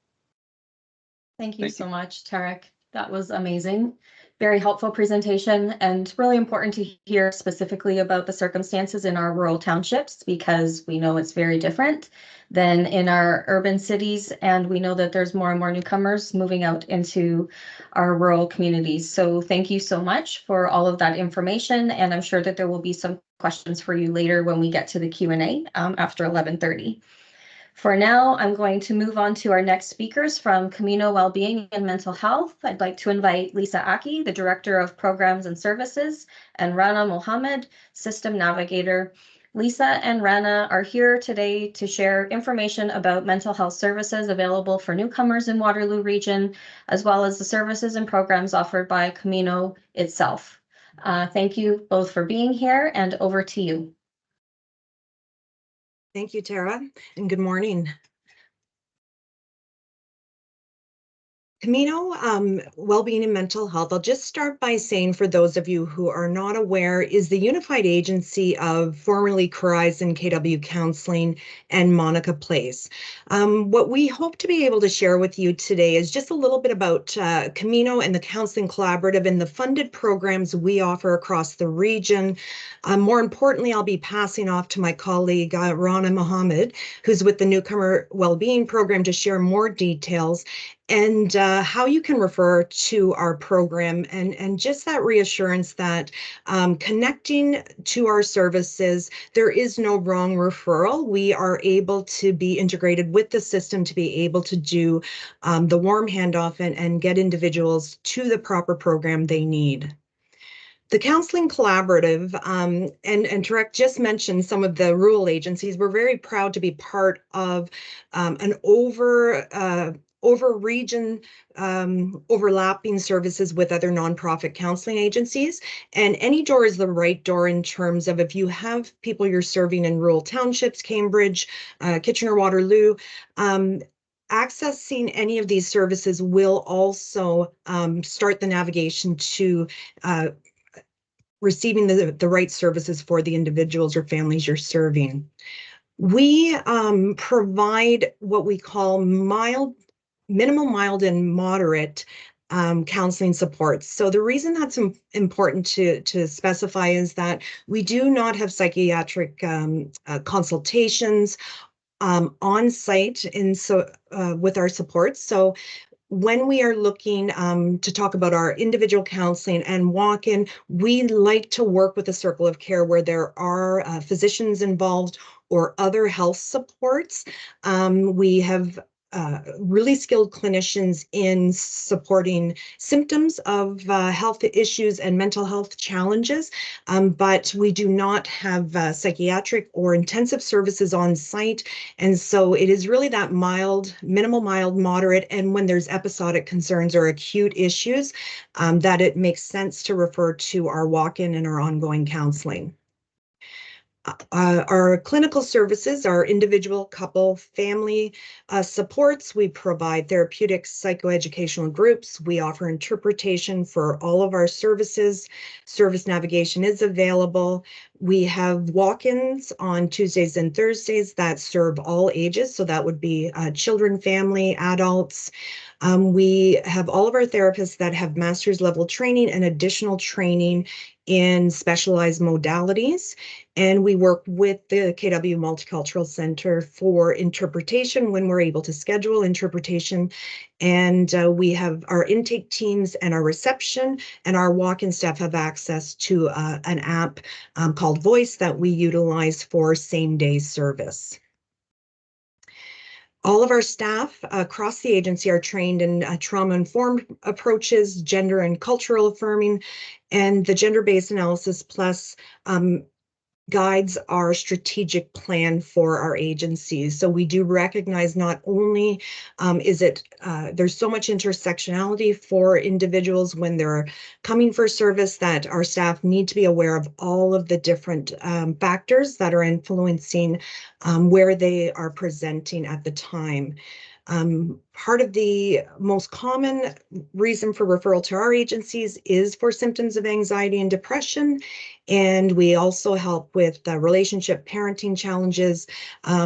Thank you so much, Tarek. That was amazing. Very helpful presentation, and really important to hear specifically about the circumstances in our rural townships, because we know it's very different than in our urban cities, and we know that there's more and more newcomers moving out into our rural communities. So thank you so much for all of that information, and I'm sure that there will be some questions for you later when we get to the Q&A after 11:30. For now, I'm going to move on to our next speakers from Camino Wellbeing and Mental Health. I'd like to invite Lisa Aki, the Director of Programs and Services, and Rana Mohammed, System Navigator. Lisa and Rana are here today to share information about mental health services available for newcomers in Waterloo Region, as well as the services and programs offered by Camino itself. Thank you both for being here, and over to you. Thank you, Tara, and good morning. Camino Wellbeing and Mental Health, I'll just start by saying, for those of you who are not aware, is the unified agency of formerly Corizon KW Counseling and Monica Place. What we hope to be able to share with you today is just a little bit about Camino and the Counseling Collaborative and the funded programs we offer across the region. More importantly, I'll be passing off to my colleague, Rana Mohammed, who's with the Newcomer Wellbeing Program, to share more details and how you can refer to our program, and just that reassurance that connecting to our services, there is no wrong referral. We are able to be integrated with the system to be able to do the warm handoff and get individuals to the proper program they need. The Counseling Collaborative, and Tarek just mentioned some of the rural agencies. We're very proud to be part of an over-region overlapping services with other nonprofit counseling agencies. And any door is the right door in terms of if you have people you're serving in rural townships, Cambridge, Kitchener-Waterloo, accessing any of these services will also start the navigation to receiving the right services for the individuals or families you're serving. We provide what we call minimal, mild, and moderate counseling supports. So the reason that's important to specify is that we do not have psychiatric consultations on site with our supports. So when we are looking to talk about our individual counseling and walk-in, we like to work with a circle of care where there are physicians involved or other health supports. We have really skilled clinicians in supporting symptoms of health issues and mental health challenges, but we do not have psychiatric or intensive services on site. And so it is really that minimal, mild, moderate, and when there's episodic concerns or acute issues, that it makes sense to refer to our walk-in and our ongoing counseling. Our clinical services are individual, couple, family supports. We provide therapeutic psychoeducational groups. We offer interpretation for all of our services. Service navigation is available. We have walk-ins on Tuesdays and Thursdays that serve all ages. So that would be children, family, adults. We have all of our therapists that have master's level training and additional training in specialized modalities. And we work with the KW Multicultural Center for interpretation when we're able to schedule interpretation. And we have our intake teams and our reception, and our walk-in staff have access to an app called Voice that we utilize for same-day service. All of our staff across the agency are trained in trauma-informed approaches, gender and cultural affirming, and the gender-based analysis plus guides our strategic plan for our agencies. So we do recognize not only is it, there's so much intersectionality for individuals when they're coming for service that our staff need to be aware of all of the different factors that are influencing where they are presenting at the time. Part of the most common reason for referral to our agencies is for symptoms of anxiety and depression. And we also help with relationship parenting challenges,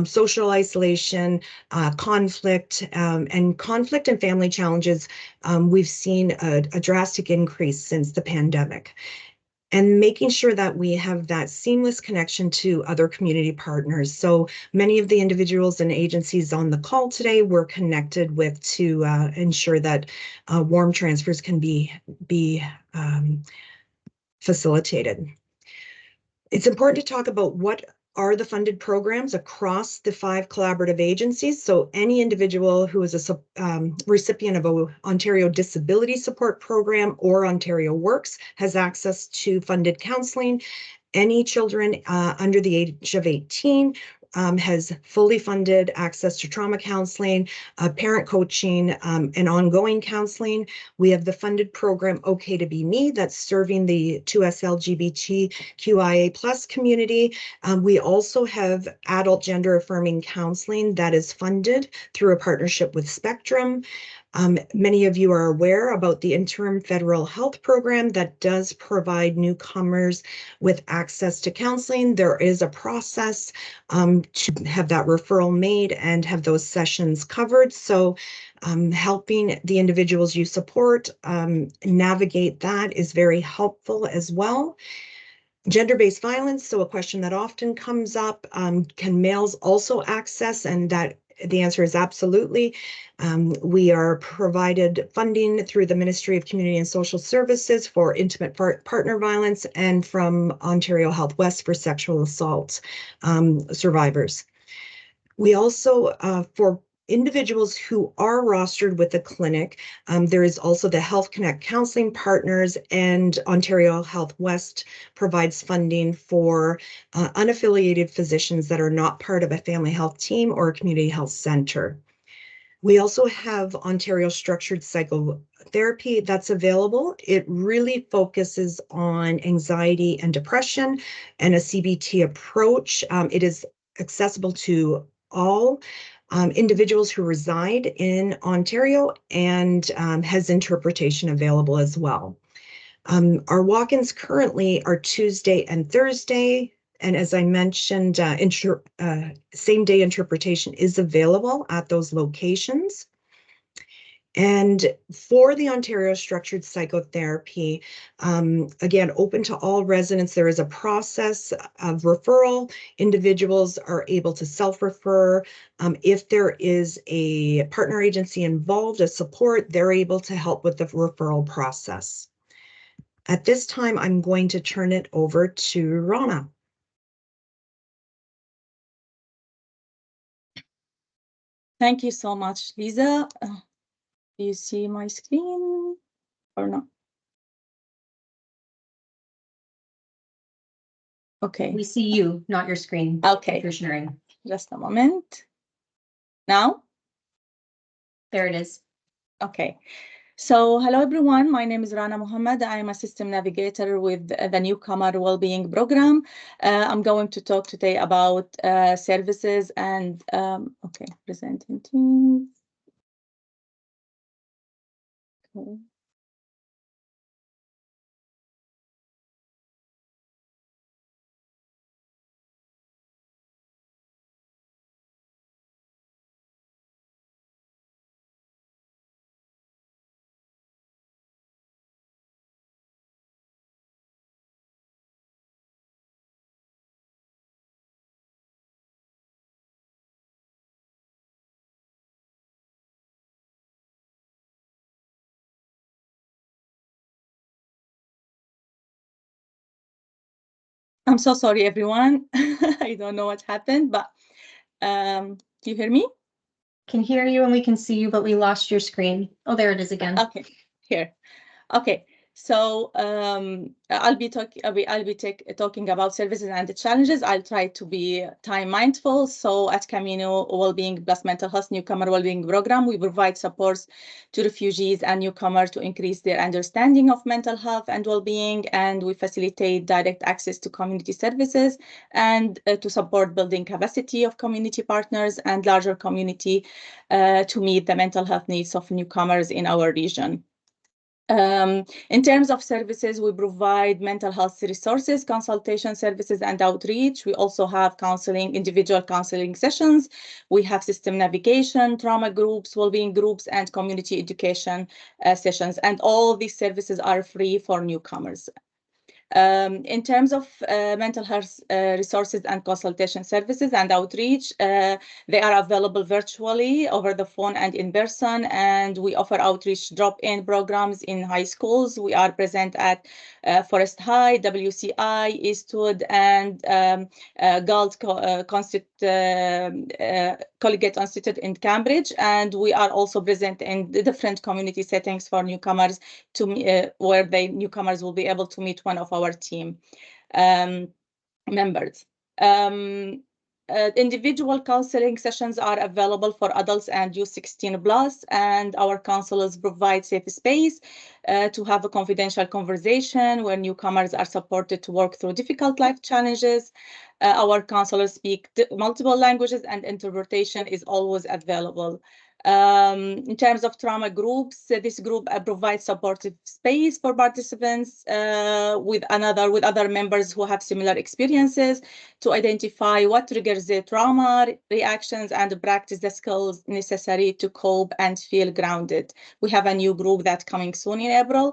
social isolation, conflict and family challenges. We've seen a drastic increase since the pandemic. And making sure that we have that seamless connection to other community partners. So many of the individuals and agencies on the call today we're connected with to ensure that warm transfers can be facilitated. It's important to talk about what are the funded programs across the 5 collaborative agencies. So any individual who is a recipient of an Ontario Disability Support Program or Ontario Works has access to funded counseling. Any children under the age of 18 has fully funded access to trauma counseling, parent coaching, and ongoing counseling. We have the funded program OK to Be Me that's serving the 2S LGBTQIA+ community. We also have adult gender affirming counseling that is funded through a partnership with Spectrum. Many of you are aware about the interim federal health program that does provide newcomers with access to counseling. There is a process to have that referral made and have those sessions covered. So helping the individuals you support navigate that is very helpful as well. Gender-based violence, so a question that often comes up, can males also access? And that the answer is absolutely. We are provided funding through the Ministry of Community and Social Services for intimate partner violence and from Ontario Health West for sexual assault survivors. We also, for individuals who are rostered with the clinic, there is also the Health Connect Counseling Partners, and Ontario Health West provides funding for unaffiliated physicians that are not part of a family health team or a community health center. We also have Ontario Structured Psychotherapy that's available. It really focuses on anxiety and depression and a CBT approach. It is accessible to all individuals who reside in Ontario and has interpretation available as well. Our walk-ins currently are Tuesday and Thursday. And as I mentioned, same-day interpretation is available at those locations. And for the Ontario Structured Psychotherapy, again, open to all residents, there is a process of referral. Individuals are able to self-refer. If there is a partner agency involved, a support, they're able to help with the referral process. At this time, I'm going to turn it over to Rana. Thank you so much, Lisa. Do you see my screen or not? Okay. We see you, not your screen. Okay. If you're sharing. Just a moment. Now? There it is. Okay. So hello everyone, my name is Rana Mohammed. I am a system navigator with the Newcomer Wellbeing Program. I'm going to talk today about services and, okay, presenting teams. Okay. I'm so sorry, everyone. I don't know what happened, but do you hear me? Can hear you and we can see you, but we lost your screen. Oh, there it is again. Okay, here. Okay, so I'll be talking about services and the challenges. I'll try to be time mindful. So at Camino Wellbeing Plus Mental Health Newcomer Wellbeing Program, we provide supports to refugees and newcomers to increase their understanding of mental health and well-being, and we facilitate direct access to community services and to support building capacity of community partners and larger community to meet the mental health needs of newcomers in our region. In terms of services, we provide mental health resources, consultation services, and outreach. We also have counseling, individual counseling sessions. We have system navigation, trauma groups, well-being groups, and community education sessions. And all these services are free for newcomers. In terms of mental health resources and consultation services and outreach, they are available virtually over the phone and in person, and we offer outreach drop-in programs in high schools. We are present at Forest High, WCI, Eastwood, and Galt Collegiate Institute in Cambridge, and we are also present in the different community settings for newcomers where the newcomers will be able to meet one of our team members. Individual counseling sessions are available for adults and youth 16 plus, and our counselors provide safe space to have a confidential conversation where newcomers are supported to work through difficult life challenges. Our counselors speak multiple languages and interpretation is always available. In terms of trauma groups, this group provides supportive space for participants with other members who have similar experiences to identify what triggers their trauma reactions and practice the skills necessary to cope and feel grounded. We have a new group that's coming soon in April.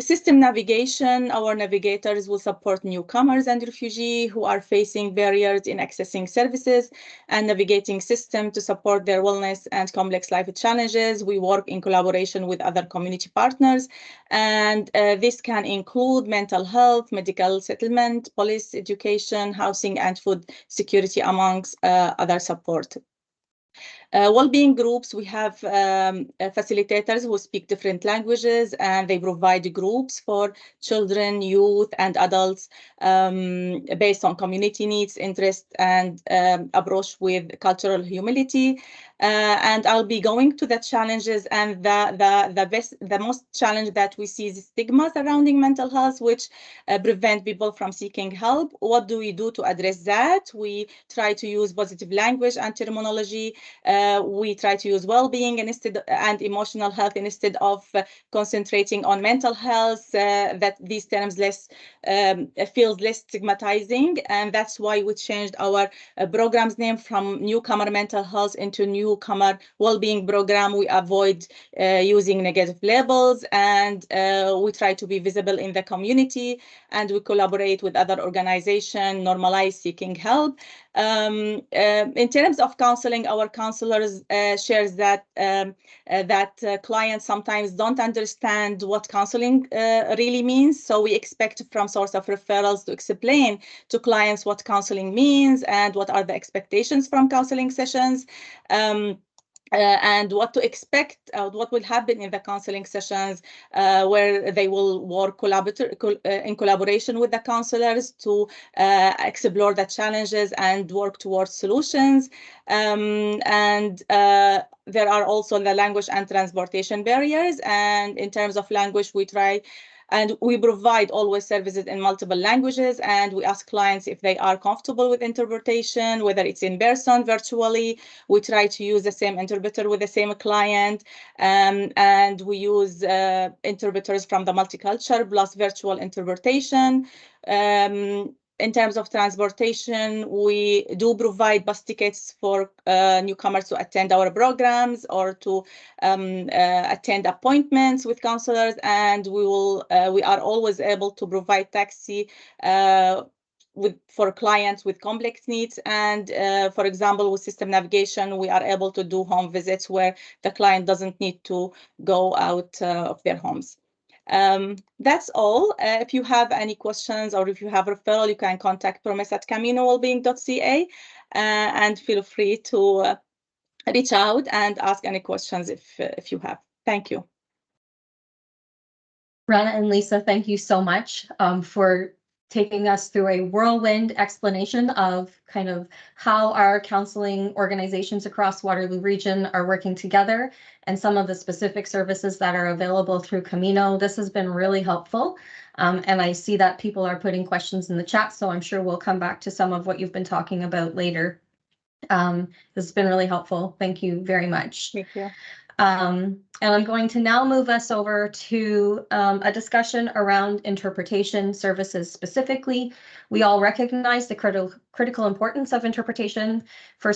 System navigation, our navigators will support newcomers and refugees who are facing barriers in accessing services and navigating system to support their wellness and complex life challenges. We work in collaboration with other community partners, and this can include mental health, medical settlement, police, education, housing, and food security, amongst other support. Well-being groups, we have facilitators who speak different languages, and they provide groups for children, youth, and adults based on community needs, interest, and approach with cultural humility. And I'll be going to the challenges, and the most challenge that we see is stigma surrounding mental health, which prevent people from seeking help. What do we do to address that? We try to use positive language and terminology. We try to use well-being and emotional health instead of concentrating on mental health, that these terms feels less stigmatizing, and that's why we changed our program's name from Newcomer Mental Health into Newcomer Well-being Program. We avoid using negative labels, and we try to be visible in the community, and we collaborate with other organizations, normalize seeking help. In terms of counseling, our counselors shares that clients sometimes don't understand what counseling really means. So we expect from source of referrals to explain to clients what counseling means and what are the expectations from counseling sessions. and what to expect, what will happen in the counseling sessions, where they will work in collaboration with the counselors to explore the challenges and work towards solutions. And there are also the language and transportation barriers. And in terms of language, we try and we provide always services in multiple languages, and we ask clients if they are comfortable with interpretation, whether it's in person, virtually. We try to use the same interpreter with the same client, and we use interpreters from the multicultural plus virtual interpretation. In terms of transportation, we do provide bus tickets for newcomers to attend our programs or to attend appointments with counselors, and we are always able to provide taxi for clients with complex needs. And for example, with system navigation, we are able to do home visits where the client doesn't need to go out of their homes. That's all. If you have any questions or if you have referral, you can contact promise@caminowellbeing.ca, and feel free to reach out and ask any questions if you have. Thank you. Rana and Lisa, thank you so much for taking us through a whirlwind explanation of kind of how our counseling organizations across Waterloo Region are working together and some of the specific services that are available through Camino. This has been really helpful. And I see that people are putting questions in the chat, so I'm sure we'll come back to some of what you've been talking about later. This has been really helpful. Thank you very much. Thank you. And I'm going to now move us over to a discussion around interpretation services specifically. We all recognize the critical importance of interpretation for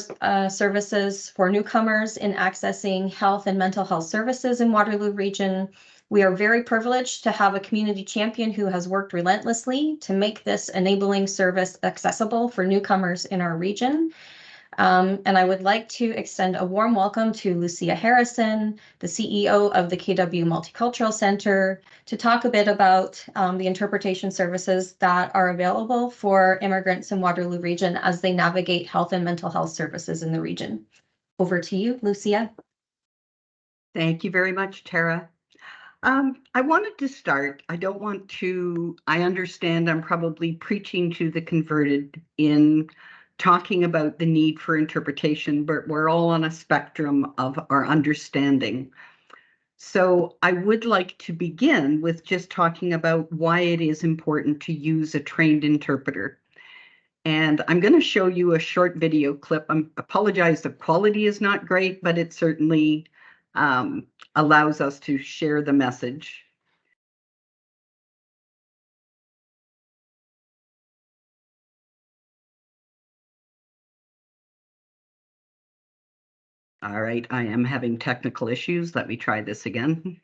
services for newcomers in accessing health and mental health services in Waterloo Region. We are very privileged to have a community champion who has worked relentlessly to make this enabling service accessible for newcomers in our region. And I would like to extend a warm welcome to Lucia Harrison, the CEO of the KW Multicultural Center, to talk a bit about the interpretation services that are available for immigrants in Waterloo Region as they navigate health and mental health services in the region. Over to you, Lucia. Thank you very much, Tara. I wanted to start. I understand I'm probably preaching to the converted in talking about the need for interpretation, but we're all on a spectrum of our understanding. So I would like to begin with just talking about why it is important to use a trained interpreter. And I'm going to show you a short video clip. I apologize, the quality is not great, but it certainly allows us to share the message. All right, I am having technical issues. Let me try this again.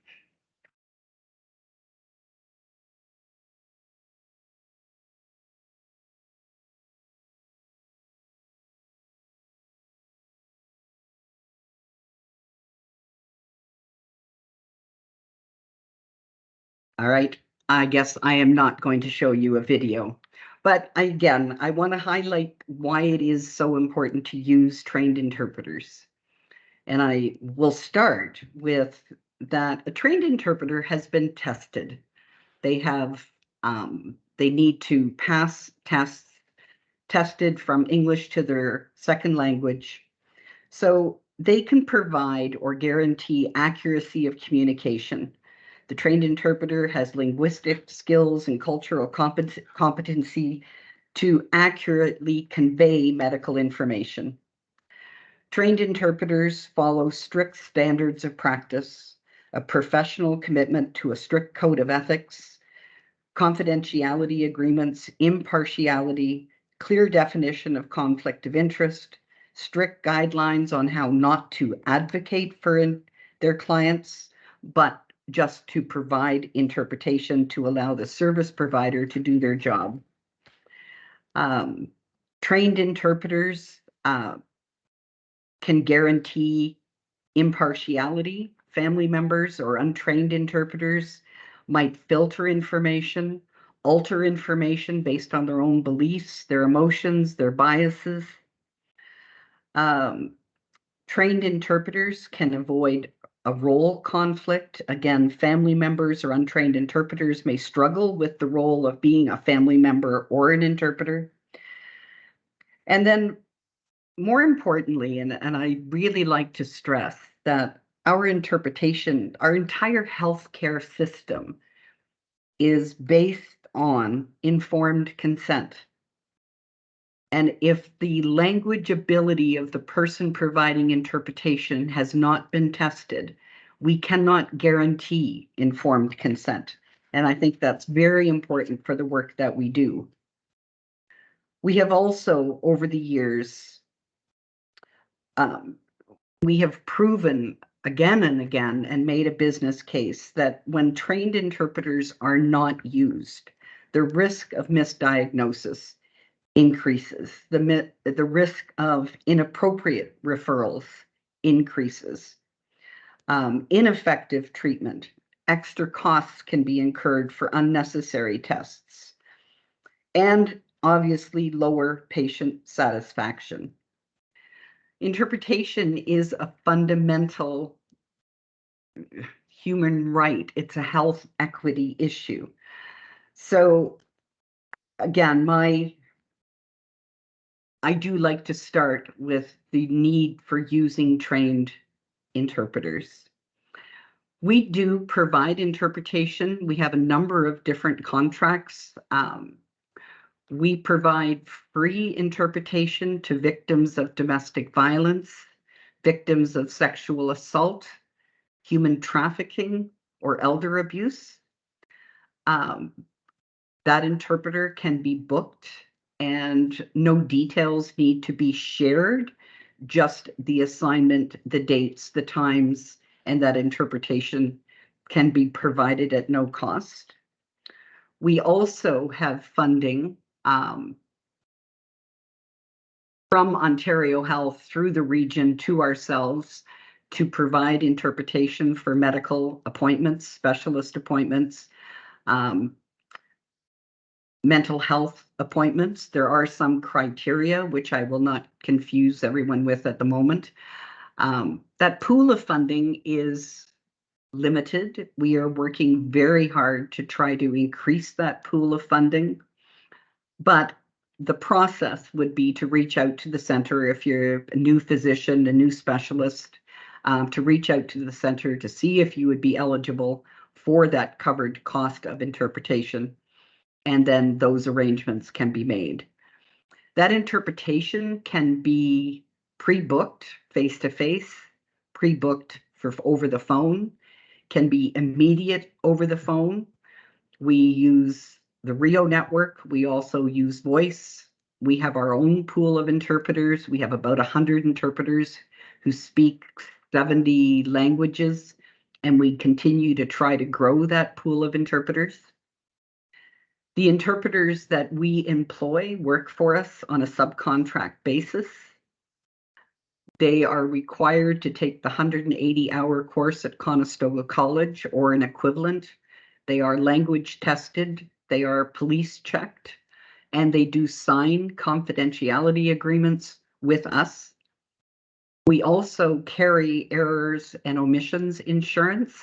All right, I guess I am not going to show you a video. But again, I want to highlight why it is so important to use trained interpreters. And I will start with that a trained interpreter has been tested. They need to pass tests tested from English to their second language. So they can provide or guarantee accuracy of communication. The trained interpreter has linguistic skills and cultural competency to accurately convey medical information. Trained interpreters follow strict standards of practice, a professional commitment to a strict code of ethics, confidentiality agreements, impartiality, clear definition of conflict of interest, strict guidelines on how not to advocate for their clients, but just to provide interpretation to allow the service provider to do their job. Trained interpreters can guarantee impartiality. Family members or untrained interpreters might filter information, alter information based on their own beliefs, their emotions, their biases. Trained interpreters can avoid a role conflict. Again, family members or untrained interpreters may struggle with the role of being a family member or an interpreter. And then more importantly, and I really like to stress that our interpretation, our entire healthcare system is based on informed consent. And if the language ability of the person providing interpretation has not been tested, we cannot guarantee informed consent. And I think that's very important for the work that we do. We have also, over the years, we have proven again and again and made a business case that when trained interpreters are not used, the risk of misdiagnosis increases, the risk of inappropriate referrals increases, ineffective treatment, extra costs can be incurred for unnecessary tests, and obviously lower patient satisfaction. Interpretation is a fundamental human right. It's a health equity issue. So again, I do like to start with the need for using trained interpreters. We do provide interpretation. We have a number of different contracts. We provide free interpretation to victims of domestic violence, victims of sexual assault, human trafficking, or elder abuse. That interpreter can be booked and no details need to be shared, just the assignment, the dates, the times, and that interpretation can be provided at no cost. We also have funding from Ontario Health through the region to ourselves to provide interpretation for medical appointments, specialist appointments, mental health appointments. There are some criteria, which I will not confuse everyone with at the moment. That pool of funding is limited. We are working very hard to try to increase that pool of funding, but the process would be to reach out to the center if you're a new physician, a new specialist, to reach out to the center to see if you would be eligible for that covered cost of interpretation. And then those arrangements can be made. That interpretation can be pre-booked face-to-face, pre-booked for over the phone, can be immediate over the phone. We use the Rio network. We also use voice. We have our own pool of interpreters. We have about 100 interpreters who speak 70 languages, and we continue to try to grow that pool of interpreters. The interpreters that we employ work for us on a subcontract basis. They are required to take the 180-hour course at Conestoga College or an equivalent. They are language tested, they are police checked, and they do sign confidentiality agreements with us. We also carry errors and omissions insurance,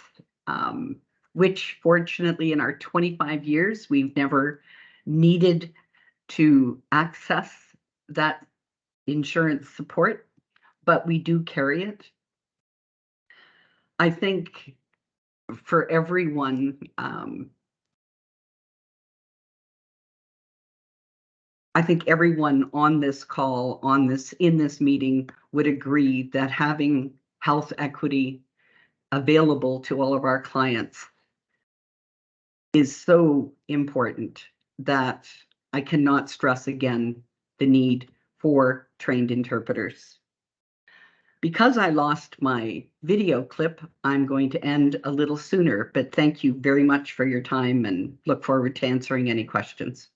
which fortunately in our 25 years, we've never needed to access that insurance support, but we do carry it. I think for everyone, I think everyone on this call, in this meeting would agree that having health equity available to all of our clients is so important that I cannot stress again the need for trained interpreters. Because I lost my video clip, I'm going to end a little sooner, but thank you very much for your time and look forward to answering any questions.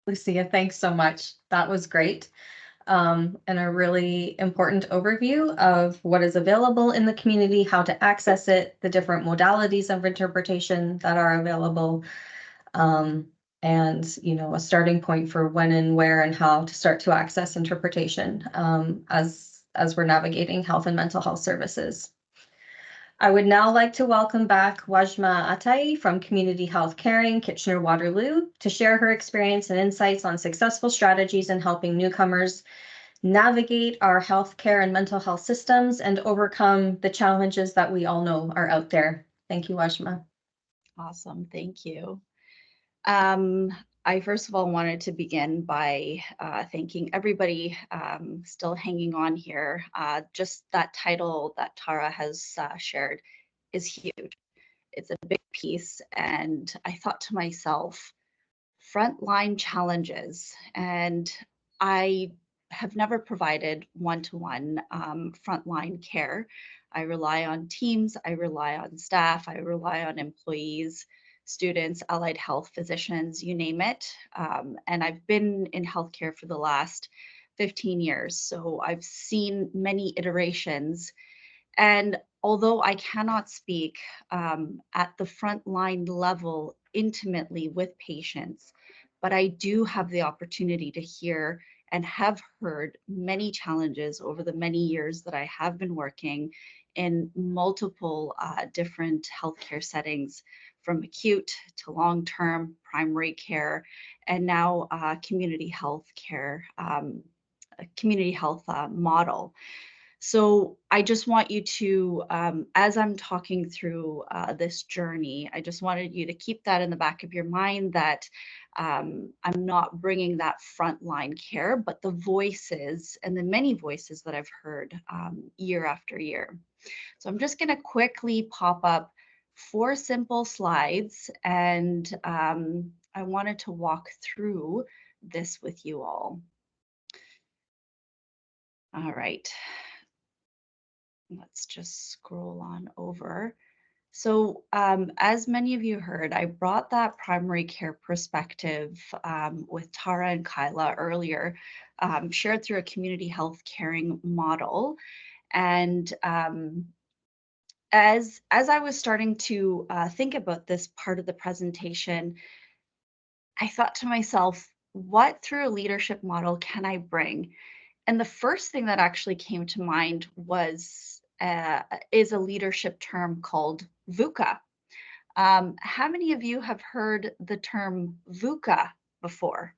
Lucia, thanks so much. That was great. And a really important overview of what is available in the community, how to access it, the different modalities of interpretation that are available. and, you know, a starting point for when and where and how to start to access interpretation as we're navigating health and mental health services. I would now like to welcome back Wajma Atai from Community Health Caring, Kitchener-Waterloo, to share her experience and insights on successful strategies in helping newcomers navigate our healthcare and mental health systems and overcome the challenges that we all know are out there. Thank you, Wajma. Awesome, thank you. I first of all wanted to begin by thanking everybody still hanging on here. Just that title that Tara has shared is huge. It's a big piece, and I thought to myself, frontline challenges, and I have never provided one-to-one frontline care. I rely on teams, I rely on staff, I rely on employees, students, allied health physicians, you name it. And I've been in healthcare for the last 15 years. So I've seen many iterations. And although I cannot speak at the frontline level intimately with patients, but I do have the opportunity to hear and have heard many challenges over the many years that I have been working in multiple different healthcare settings, from acute to long-term, primary care, and now community health care, community health model. So I just want you to, as I'm talking through this journey, I just wanted you to keep that in the back of your mind, that I'm not bringing that frontline care, but the voices and the many voices that I've heard year after year. So I'm just going to quickly pop up 4 simple slides, and I wanted to walk through this with you all. All right. Let's just scroll on over. So as many of you heard, I brought that primary care perspective with Tara and Kyla earlier, shared through a community health caring model. And as I was starting to think about this part of the presentation, I thought to myself, what through a leadership model can I bring? And the first thing that actually came to mind was is a leadership term called VUCA. How many of you have heard the term VUCA before?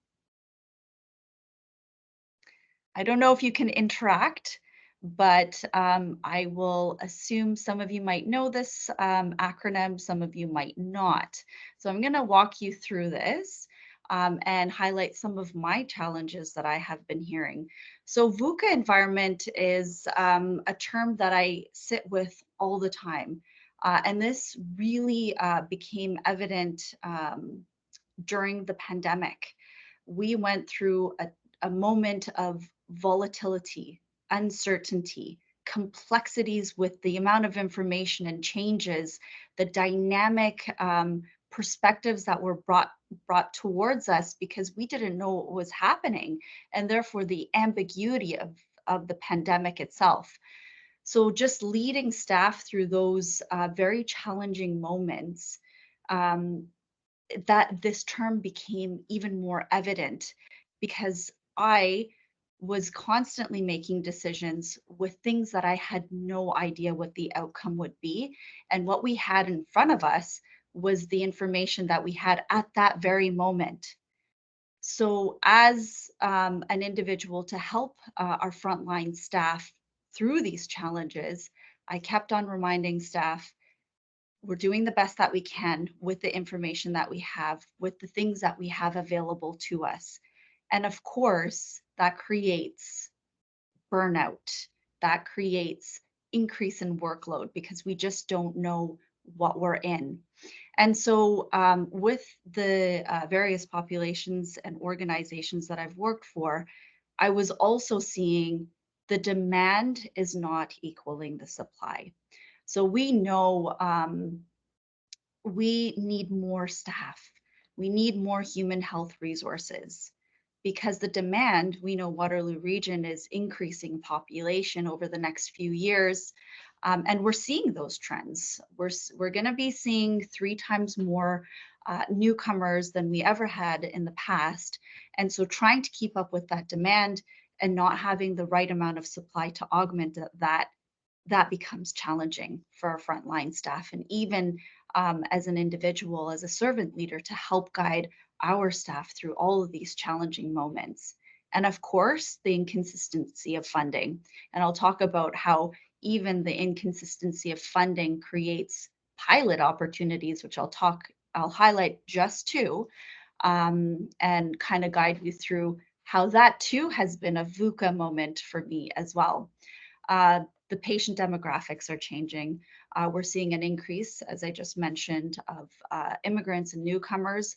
I don't know if you can interact, but I will assume some of you might know this acronym, some of you might not. So I'm going to walk you through this and highlight some of my challenges that I have been hearing. So VUCA environment is a term that I sit with all the time. And this really became evident during the pandemic. We went through a moment of volatility, uncertainty, complexities with the amount of information and changes, the dynamic perspectives that were brought towards us because we didn't know what was happening, and therefore the ambiguity of the pandemic itself. So just leading staff through those very challenging moments, that this term became even more evident because I was constantly making decisions with things that I had no idea what the outcome would be. And what we had in front of us was the information that we had at that very moment. So as an individual to help our frontline staff through these challenges, I kept on reminding staff, we're doing the best that we can with the information that we have, with the things that we have available to us. And of course, that creates burnout, that creates increase in workload because we just don't know what we're in. And so with the various populations and organizations that I've worked for, I was also seeing the demand is not equaling the supply. So we know we need more staff. We need more human health resources because the demand, we know Waterloo Region is increasing population over the next few years. And we're seeing those trends. We're going to be seeing 3 times more newcomers than we ever had in the past. And so trying to keep up with that demand and not having the right amount of supply to augment that becomes challenging for our frontline staff. And even as an individual, as a servant leader, to help guide our staff through all of these challenging moments. And of course, the inconsistency of funding. And I'll talk about how even the inconsistency of funding creates pilot opportunities, which I'll highlight just two, and kind of guide you through how that too has been a VUCA moment for me as well. The patient demographics are changing. We're seeing an increase, as I just mentioned, of immigrants and newcomers,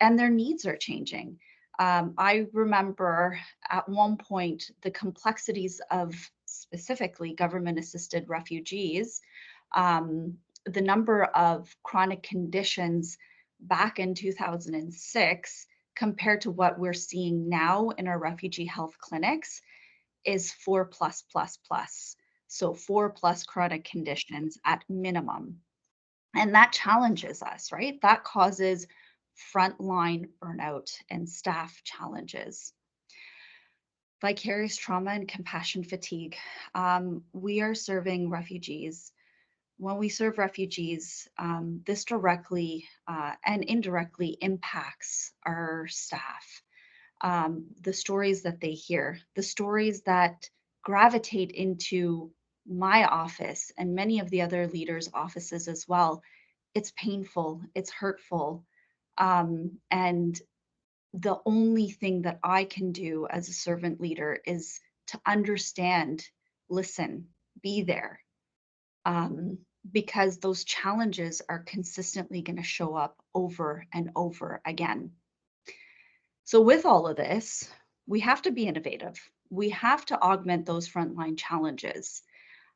and their needs are changing. I remember at one point the complexities of specifically government-assisted refugees, the number of chronic conditions back in 2006 compared to what we're seeing now in our refugee health clinics is 4+++. So 4+ chronic conditions at minimum. And that challenges us, right? That causes frontline burnout and staff challenges. Vicarious trauma and compassion fatigue. We are serving refugees. When we serve refugees, this directly and indirectly impacts our staff. The stories that they hear, the stories that gravitate into my office and many of the other leaders' offices as well. It's painful, it's hurtful. And the only thing that I can do as a servant leader is to understand, listen, be there. Because those challenges are consistently going to show up over and over again. So with all of this, we have to be innovative. We have to augment those frontline challenges.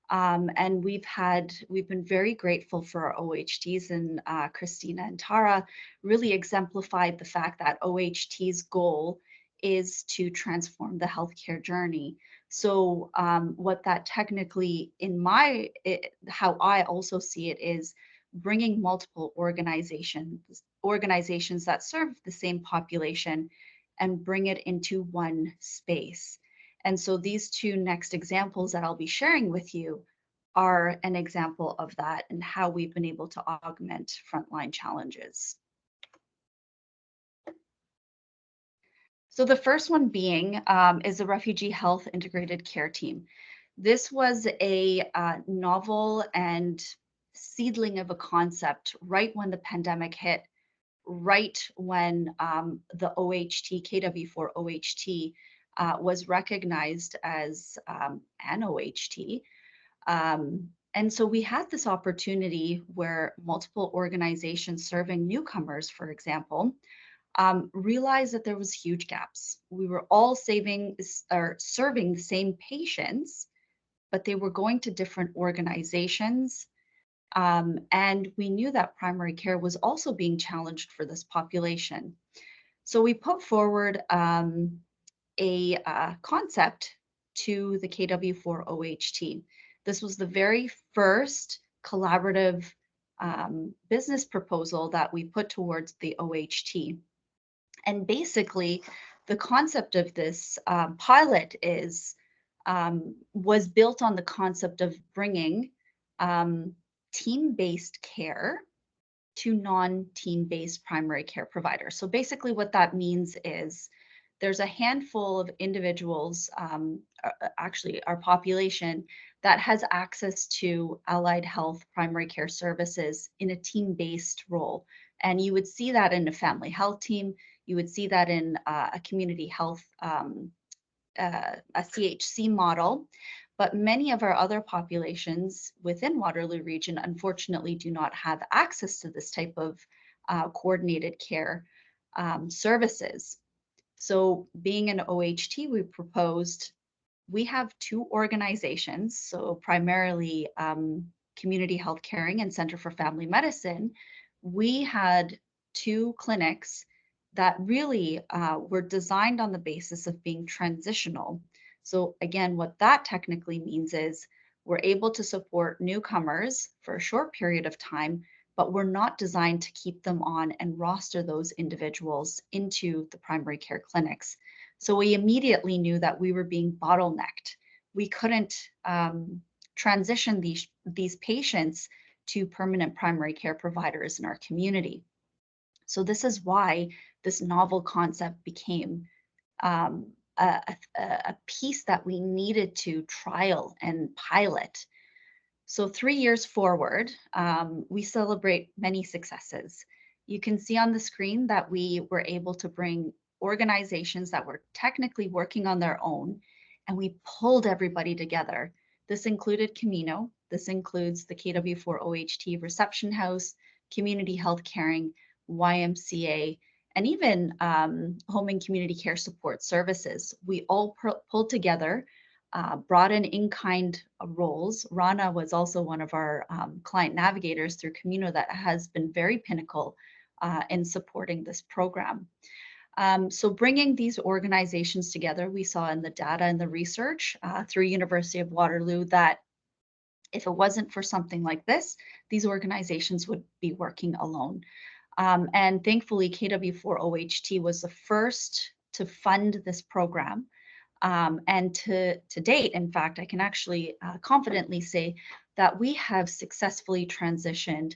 And we've been very grateful for our OHTs, and Christina and Tara really exemplified the fact that OHT's goal is to transform the healthcare journey. So what that technically, how I also see it, is bringing multiple organizations that serve the same population and bring it into one space. And so these two next examples that I'll be sharing with you are an example of that and how we've been able to augment frontline challenges. So the first one being is the Refugee Health Integrated Care Team. This was a novel and seedling of a concept right when the pandemic hit, right when the OHT, KW4 OHT, was recognized as an OHT. And so we had this opportunity where multiple organizations serving newcomers, for example, realized that there was huge gaps. We were all serving the same patients, but they were going to different organizations. And we knew that primary care was also being challenged for this population. So we put forward a concept to the KW4 OHT. This was the very first collaborative business proposal that we put towards the OHT. And basically, the concept of this pilot was built on the concept of bringing team-based care to non-team-based primary care providers. So basically what that means is there's a handful of individuals, actually our population, that has access to allied health primary care services in a team-based role. And you would see that in a family health team, you would see that in a community health, a CHC model. But many of our other populations within Waterloo Region, unfortunately, do not have access to this type of coordinated care services. So being an OHT, we proposed, we have two organizations, so primarily Community Health Caring and Center for Family Medicine. We had two clinics that really were designed on the basis of being transitional. So again, what that technically means is we're able to support newcomers for a short period of time, but we're not designed to keep them on and roster those individuals into the primary care clinics. So we immediately knew that we were being bottlenecked. We couldn't transition these patients to permanent primary care providers in our community. So this is why this novel concept became a piece that we needed to trial and pilot. So 3 years forward, we celebrate many successes. You can see on the screen that we were able to bring organizations that were technically working on their own, and we pulled everybody together. This included Camino. This includes the KW4OHT Reception House, Community Health Caring, YMCA, and even Home and Community Care Support Services. We all pulled together, brought in-kind roles. Rana was also one of our client navigators through Camino that has been very pinnacle in supporting this program. So bringing these organizations together, we saw in the data and the research through University of Waterloo that if it wasn't for something like this, these organizations would be working alone. And thankfully, KW4OHT was the first to fund this program. And to date, in fact, I can actually confidently say that we have successfully transitioned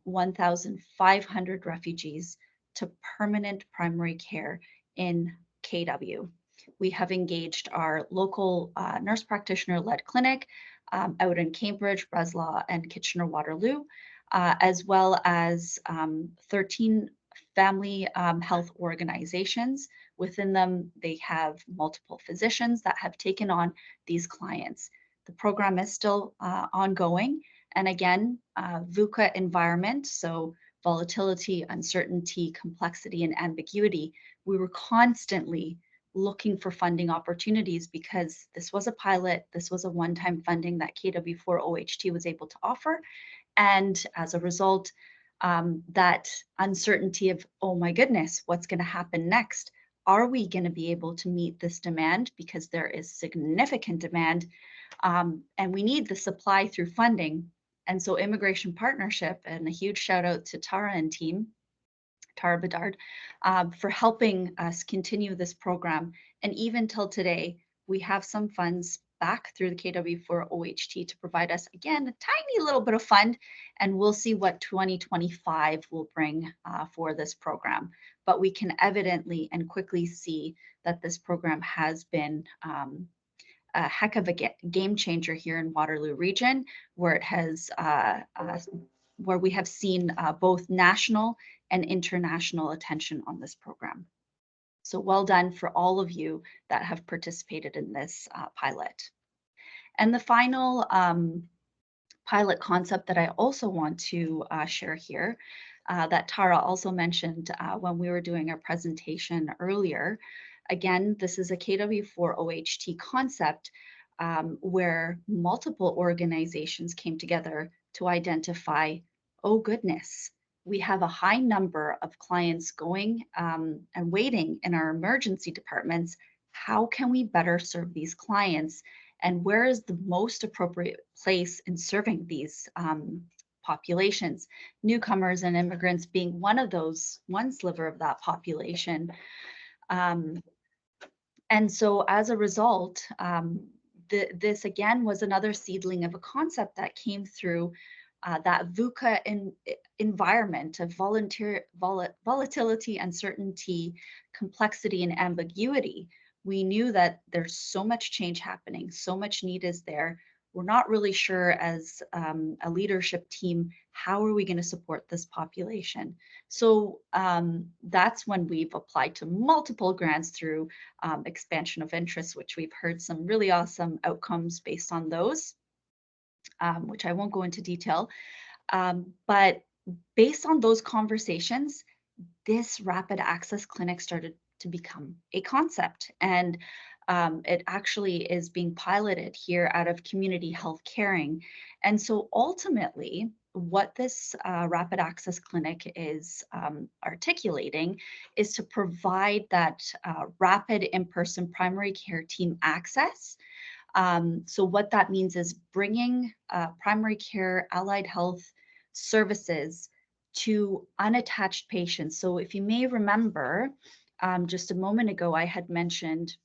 1,500 refugees to permanent primary care in KW. We have engaged our local nurse practitioner-led clinic out in Cambridge, Breslau, and Kitchener-Waterloo, as well as 13 family health organizations. Within them, they have multiple physicians that have taken on these clients. The program is still ongoing. And again, VUCA environment, so volatility, uncertainty, complexity, and ambiguity, we were constantly looking for funding opportunities because this was a pilot, this was a one-time funding that KW4OHT was able to offer. And as a result, that uncertainty of, oh my goodness, what's going to happen next? Are we going to be able to meet this demand? Because there is significant demand and we need the supply through funding. And so Immigration Partnership, and a huge shout out to Tara and team, Tara Bedard, for helping us continue this program. And even till today, we have some funds back through the KW4OHT to provide us, again, a tiny little bit of fund, and we'll see what 2025 will bring for this program. But we can evidently and quickly see that this program has been a heck of a game changer here in Waterloo Region, where it has, where we have seen both national and international attention on this program. So well done for all of you that have participated in this pilot. And the final pilot concept that I also want to share here, that Tara also mentioned when we were doing our presentation earlier. Again, this is a KW4OHT concept where multiple organizations came together to identify, oh goodness, we have a high number of clients going and waiting in our emergency departments. How can we better serve these clients? And where is the most appropriate place in serving these populations? Newcomers and immigrants being one of those, one sliver of that population. And so as a result, this again was another seedling of a concept that came through that VUCA environment of volatility, uncertainty, complexity, and ambiguity. We knew that there's so much change happening, so much need is there. We're not really sure as a leadership team, how are we going to support this population? So that's when we've applied to multiple grants through expansion of interest, which we've heard some really awesome outcomes based on those, which I won't go into detail. But based on those conversations, this rapid access clinic started to become a concept. And it actually is being piloted here out of Community Health Caring. And so ultimately, what this rapid access clinic is articulating is to provide that rapid in-person primary care team access. So what that means is bringing primary care, allied health services to unattached patients. So if you may remember, just a moment ago, I had mentioned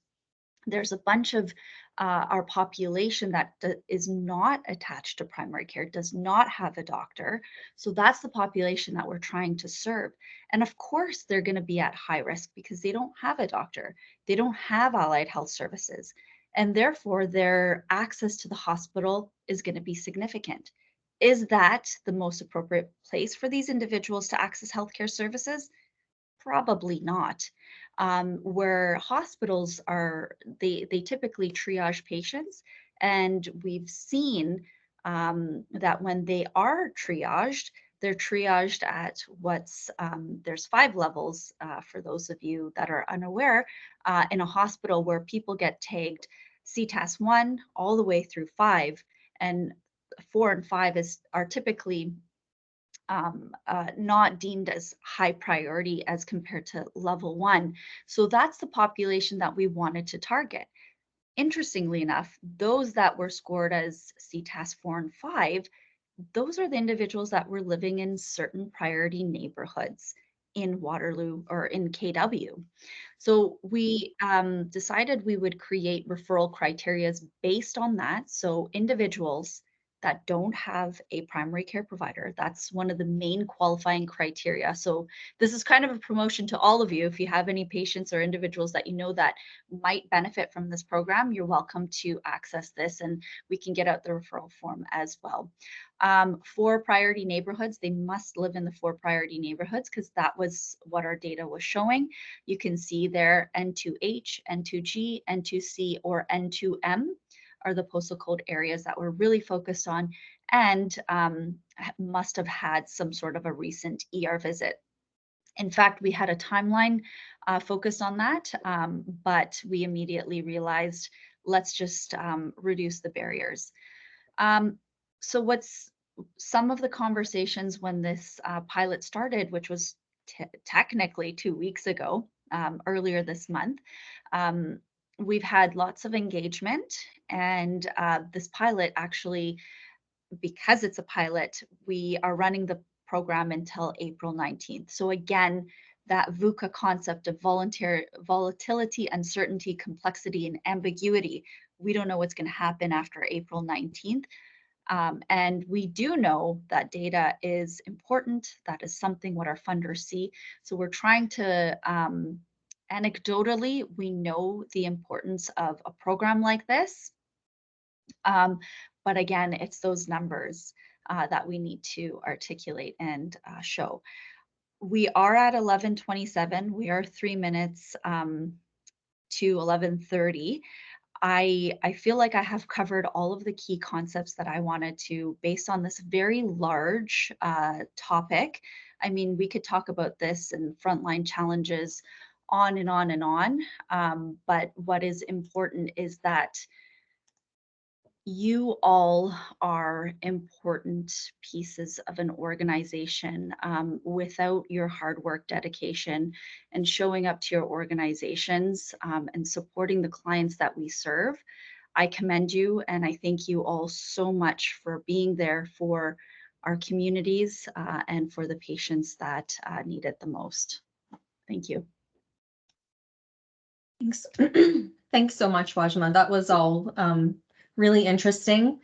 there's a bunch of our population that is not attached to primary care, does not have a doctor. So that's the population that we're trying to serve. And of course, they're going to be at high risk because they don't have a doctor. They don't have allied health services. And therefore, their access to the hospital is going to be significant. Is that the most appropriate place for these individuals to access healthcare services? Probably not. Where hospitals are, they typically triage patients, and we've seen that when they are triaged, they're triaged at there's 5 levels for those of you that are unaware in a hospital where people get tagged CTAS 1 all the way through 5, and 4 and 5 are typically not deemed as high priority as compared to level 1. So that's the population that we wanted to target. Interestingly enough, those that were scored as CTAS 4 and 5, those are the individuals that were living in certain priority neighborhoods in Waterloo or in KW. So we decided we would create referral criteria based on that. So individuals that don't have a primary care provider, that's one of the main qualifying criteria. So this is kind of a promotion to all of you. If you have any patients or individuals that you know that might benefit from this program, you're welcome to access this, and we can get out the referral form as well. 4 priority neighborhoods, they must live in the 4 priority neighborhoods because that was what our data was showing. You can see there N2H, N2G, N2C, or N2M are the postal code areas that we're really focused on, and must have had some sort of a recent ER visit. In fact, we had a timeline focused on that, but we immediately realized, let's just reduce the barriers. So what's some of the conversations when this pilot started, which was technically 2 weeks ago, earlier this month, we've had lots of engagement, and this pilot actually, because it's a pilot, we are running the program until April 19th. So again, that VUCA concept of volatility, uncertainty, complexity, and ambiguity. We don't know what's going to happen after April 19th. And we do know that data is important. That is something what our funders see. So we're trying to, anecdotally, we know the importance of a program like this. But again, it's those numbers that we need to articulate and show. We are at 11:27. We are 3 minutes to 11:30. I feel like I have covered all of the key concepts that I wanted to based on this very large topic. I mean, we could talk about this and frontline challenges on and on and on. But what is important is that you all are important pieces of an organization. Without your hard work, dedication, and showing up to your organizations and supporting the clients that we serve, I commend you, and I thank you all so much for being there for our communities and for the patients that need it the most. Thank you. Thanks. Thanks so much, Wajma. That was all really interesting.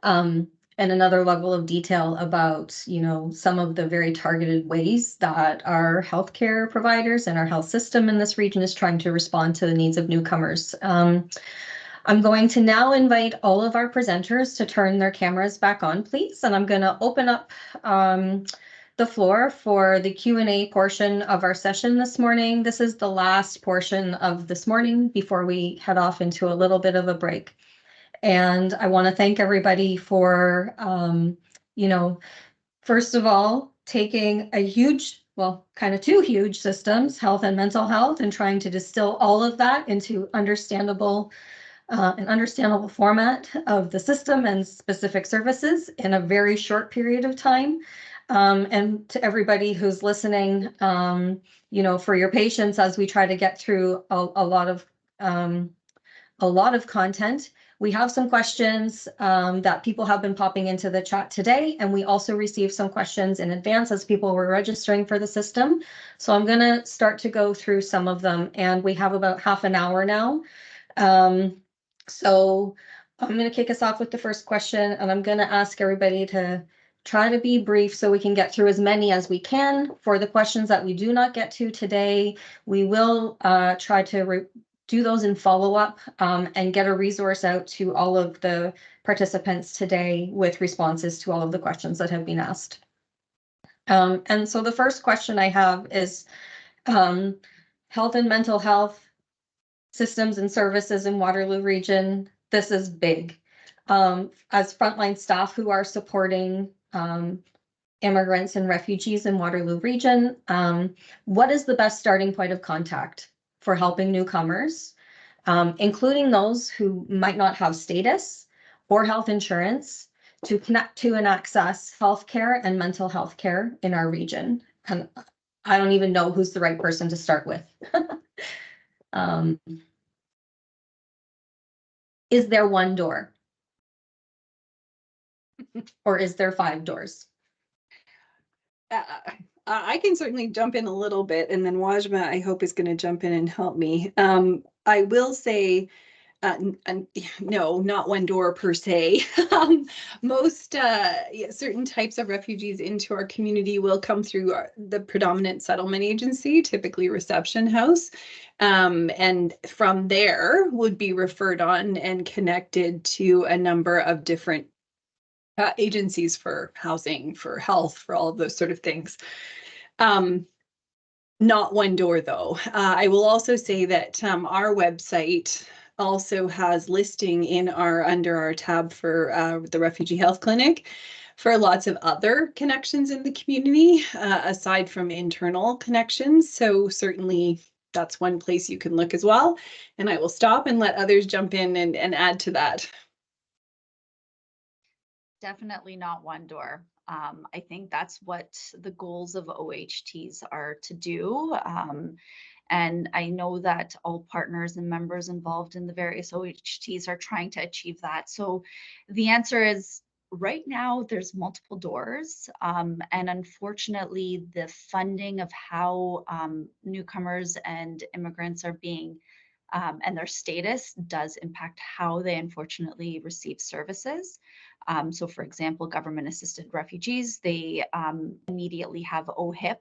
And another level of detail about, you know, some of the very targeted ways that our healthcare providers and our health system in this region is trying to respond to the needs of newcomers. I'm going to now invite all of our presenters to turn their cameras back on, please. And I'm going to open up the floor for the Q&A portion of our session this morning. This is the last portion of this morning before we head off into a little bit of a break. And I want to thank everybody for, you know, first of all, taking a huge, well, kind of 2 huge systems, health and mental health, and trying to distill all of that into an understandable format of the system and specific services in a very short period of time. And to everybody who's listening, you know, for your patience as we try to get through a lot of a lot of content. We have some questions that people have been popping into the chat today, and we also received some questions in advance as people were registering for the system. So I'm going to start to go through some of them, and we have about half an hour now. So I'm going to kick us off with the first question, and I'm going to ask everybody to try to be brief so we can get through as many as we can. For the questions that we do not get to today, we will try to do those in follow-up and get a resource out to all of the participants today with responses to all of the questions that have been asked. And so the first question I have is health and mental health systems and services in Waterloo Region. This is big. As frontline staff who are supporting immigrants and refugees in Waterloo Region, what is the best starting point of contact for helping newcomers, including those who might not have status or health insurance, to connect to and access healthcare and mental health care in our region? And I don't even know who's the right person to start with. Is there one door? Or is there 5 doors? I can certainly jump in a little bit, and then Wajma, I hope, is going to jump in and help me. I will say, no, not one door per se. Most certain types of refugees into our community will come through the predominant settlement agency, typically reception house. And from there would be referred on and connected to a number of different agencies for housing, for health, for all of those sort of things. Not one door though. I will also say that our website also has listing in under our tab for the Refugee Health Clinic for lots of other connections in the community, aside from internal connections. So certainly that's one place you can look as well. And I will stop and let others jump in and add to that. Definitely not one door. I think that's what the goals of OHTs are to do. And I know that all partners and members involved in the various OHTs are trying to achieve that. So the answer is, right now there's multiple doors. And unfortunately, the funding of how newcomers and immigrants are being and their status does impact how they unfortunately receive services. So for example, government assisted refugees, they immediately have OHIP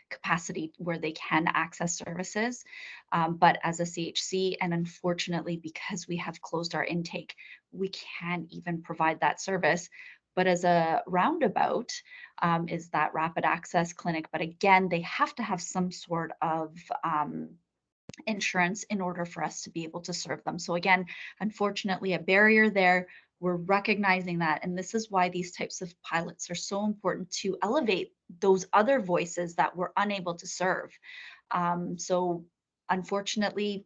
capacity where they can access services. But as a CHC, and unfortunately, because we have closed our intake, we can't even provide that service. But as a roundabout is that rapid access clinic. But again, they have to have some sort of insurance in order for us to be able to serve them. So again, unfortunately, a barrier there. We're recognizing that, and this is why these types of pilots are so important, to elevate those other voices that we're unable to serve. So unfortunately,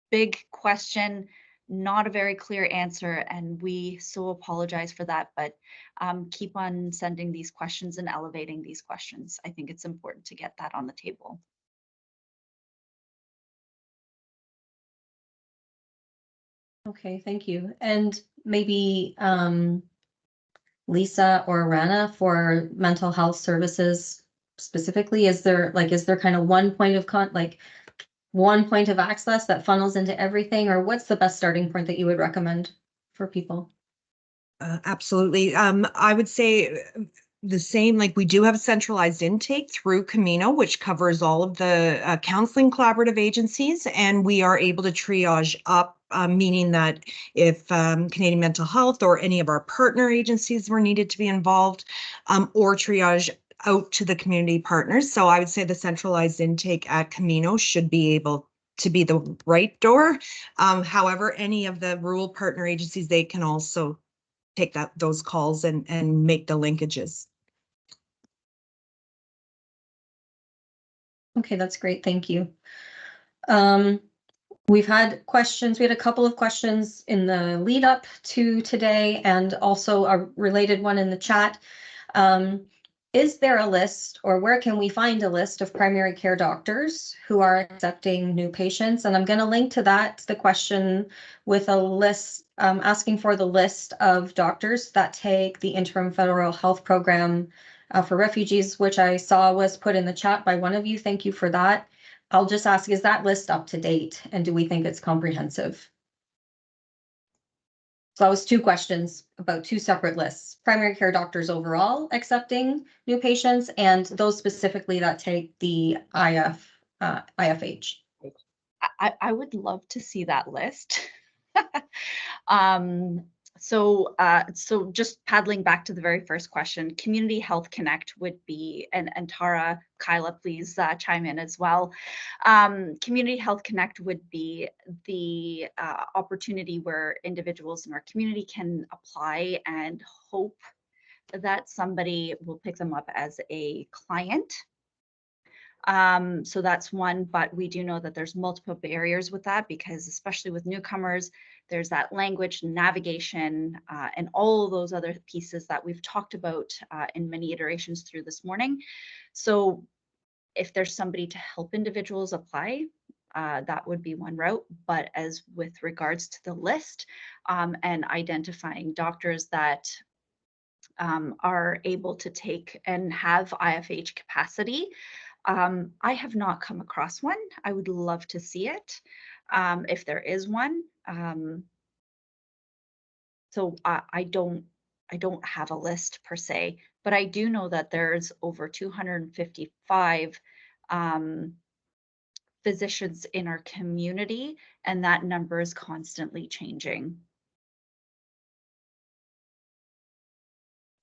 big question, not a very clear answer, and we so apologize for that, but keep on sending these questions and elevating these questions. I think it's important to get that on the table. Okay, thank you. And maybe Lisa or Rana, for mental health services specifically, is there kind of one point of one point of access that funnels into everything, or what's the best starting point that you would recommend for people? Absolutely. I would say the same, like we do have a centralized intake through Camino, which covers all of the counseling collaborative agencies, and we are able to triage up, meaning that if Canadian Mental Health or any of our partner agencies were needed to be involved, or triage out to the community partners. So I would say the centralized intake at Camino should be able to be the right door. However, any of the rural partner agencies, they can also take those calls and make the linkages. Okay, that's great. Thank you. We've had questions. We had a couple of questions in the lead up to today, and also a related one in the chat. is there a list, or where can we find a list of primary care doctors who are accepting new patients? And I'm going to link to that, the question, with a list, asking for the list of doctors that take the interim federal health program for refugees, which I saw was put in the chat by one of you. Thank you for that. I'll just ask, is that list up to date? And do we think it's comprehensive? So that was two questions about two separate lists: primary care doctors overall accepting new patients, and those specifically that take the IFH. I would love to see that list. So just paddling back to the very first question, Community Health Connect would be, and Tara, Kyla, please chime in as well. Community Health Connect would be the opportunity where individuals in our community can apply and hope that somebody will pick them up as a client. So that's one, but we do know that there's multiple barriers with that, because especially with newcomers, there's that language, navigation, and all of those other pieces that we've talked about in many iterations through this morning. So if there's somebody to help individuals apply, that would be one route. But as with regards to the list and identifying doctors that are able to take and have IFH capacity, I have not come across one. I would love to see it if there is one. So I don't have a list per se, but I do know that there's over 255 physicians in our community, and that number is constantly changing.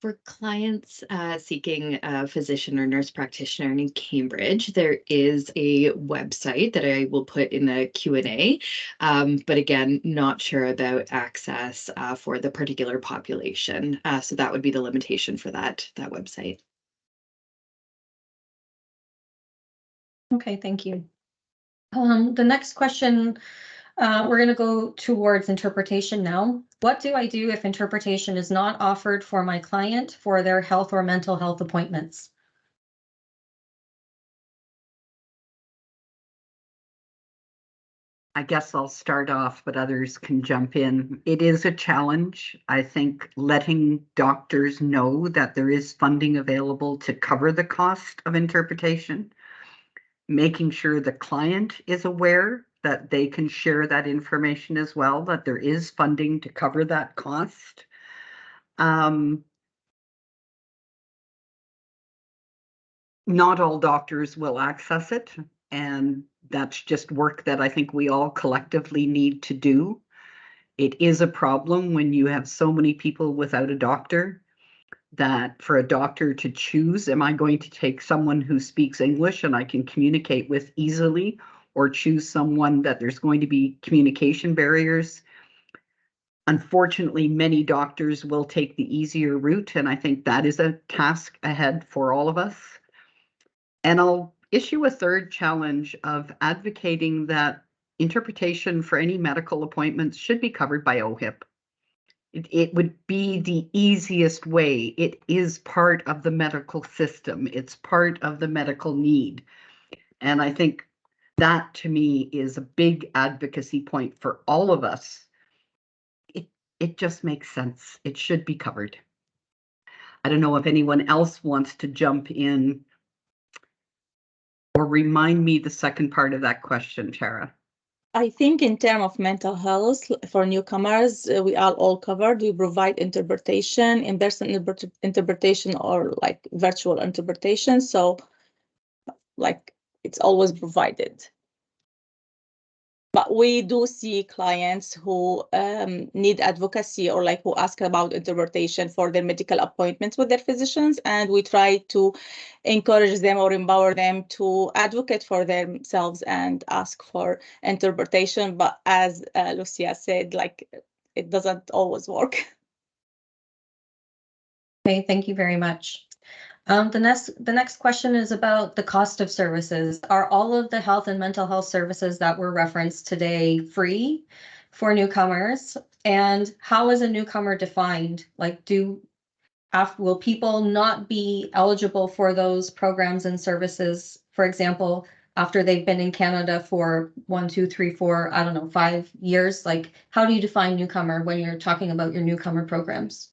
For clients seeking a physician or nurse practitioner in Cambridge, there is a website that I will put in the Q&A, but again, not sure about access for the particular population. So that would be the limitation for that website. Okay, thank you. The next question, we're going to go towards interpretation now. What do I do if interpretation is not offered for my client for their health or mental health appointments? I guess I'll start off, but others can jump in. It is a challenge. I think letting doctors know that there is funding available to cover the cost of interpretation, making sure the client is aware that they can share that information as well, that there is funding to cover that cost. Not all doctors will access it, and that's just work that I think we all collectively need to do. It is a problem when you have so many people without a doctor, that for a doctor to choose, am I going to take someone who speaks English and I can communicate with easily, or choose someone that there's going to be communication barriers? Unfortunately, many doctors will take the easier route, and I think that is a task ahead for all of us. And I'll issue a third challenge of advocating that interpretation for any medical appointments should be covered by OHIP. It would be the easiest way. It is part of the medical system. It's part of the medical need. And I think that, to me, is a big advocacy point for all of us. It just makes sense. It should be covered. I don't know if anyone else wants to jump in or remind me the second part of that question, Tara. I think in terms of mental health for newcomers, we are all covered. We provide interpretation, in-person interpretation, or like virtual interpretation. So like it's always provided. But we do see clients who need advocacy, or like who ask about interpretation for their medical appointments with their physicians, and we try to encourage them or empower them to advocate for themselves and ask for interpretation. But as Lucia said, like it doesn't always work. Okay, thank you very much. The next question is about the cost of services. Are all of the health and mental health services that were referenced today free for newcomers? And how is a newcomer defined? Like, will people not be eligible for those programs and services, for example, after they've been in Canada for 1, 2, 3, 4, I don't know, 5 years? Like, how do you define newcomer when you're talking about your newcomer programs?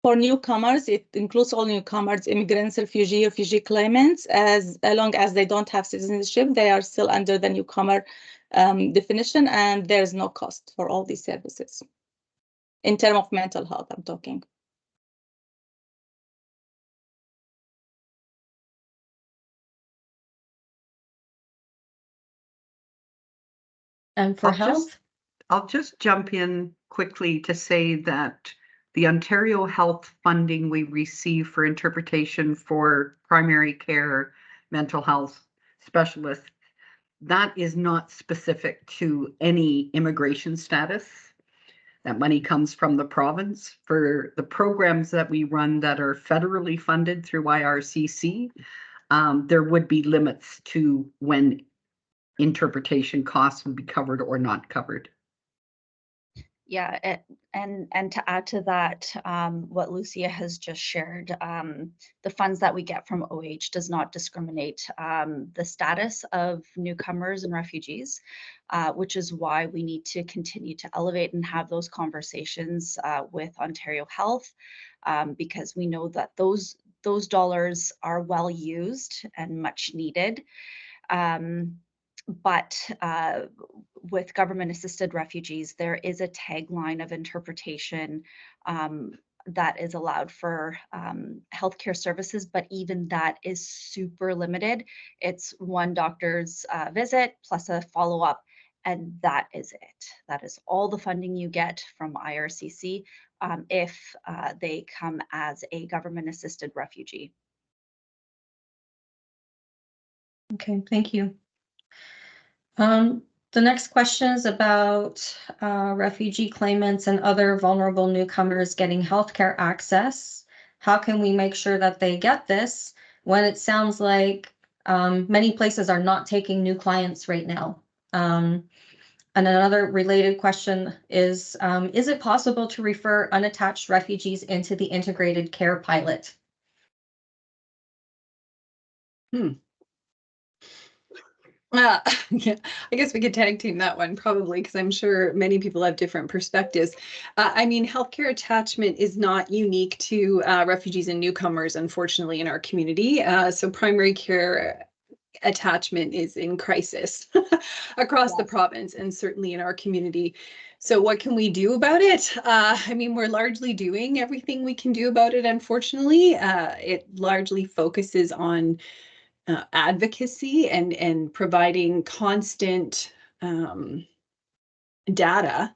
For newcomers, it includes all newcomers, immigrants, refugee claimants, as long as they don't have citizenship, they are still under the newcomer definition, and there's no cost for all these services. In terms of mental health, I'm talking. And for health? I'll just jump in quickly to say that the Ontario Health funding we receive for interpretation for primary care, mental health specialists, that is not specific to any immigration status. That money comes from the province. For the programs that we run that are federally funded through IRCC, there would be limits to when interpretation costs would be covered or not covered. Yeah, and to add to that, what Lucia has just shared, the funds that we get from OH does not discriminate the status of newcomers and refugees, which is why we need to continue to elevate and have those conversations with Ontario Health, because we know that those dollars are well used and much needed. But with government-assisted refugees, there is a tagline of interpretation that is allowed for healthcare services, but even that is super limited. It's one doctor's visit plus a follow-up, and that is it. That is all the funding you get from IRCC if they come as a government-assisted refugee. Okay, thank you. The next question is about refugee claimants and other vulnerable newcomers getting healthcare access. How can we make sure that they get this when it sounds like many places are not taking new clients right now? And another related question is it possible to refer unattached refugees into the integrated care pilot? Yeah, I guess we could tag team that one probably, because I'm sure many people have different perspectives. I mean, healthcare attachment is not unique to refugees and newcomers, unfortunately, in our community. So primary care attachment is in crisis across the province and certainly in our community. So what can we do about it? I mean, we're largely doing everything we can do about it, unfortunately. It largely focuses on advocacy and providing constant data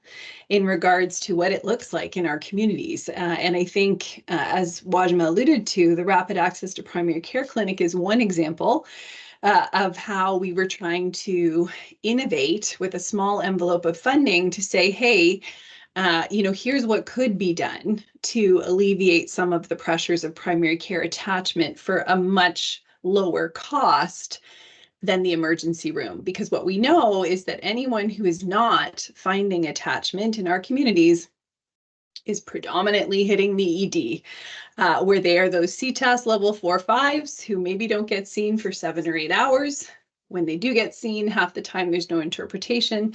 in regards to what it looks like in our communities. And I think, as Wajima alluded to, the Rapid Access to Primary Care Clinic is one example of how we were trying to innovate with a small envelope of funding to say, hey, here's what could be done to alleviate some of the pressures of primary care attachment for a much lower cost than the emergency room. Because what we know is that anyone who is not finding attachment in our communities is predominantly hitting the ED, where they are those CTAS level 4-5s who maybe don't get seen for 7 or 8 hours. When they do get seen, half the time there's no interpretation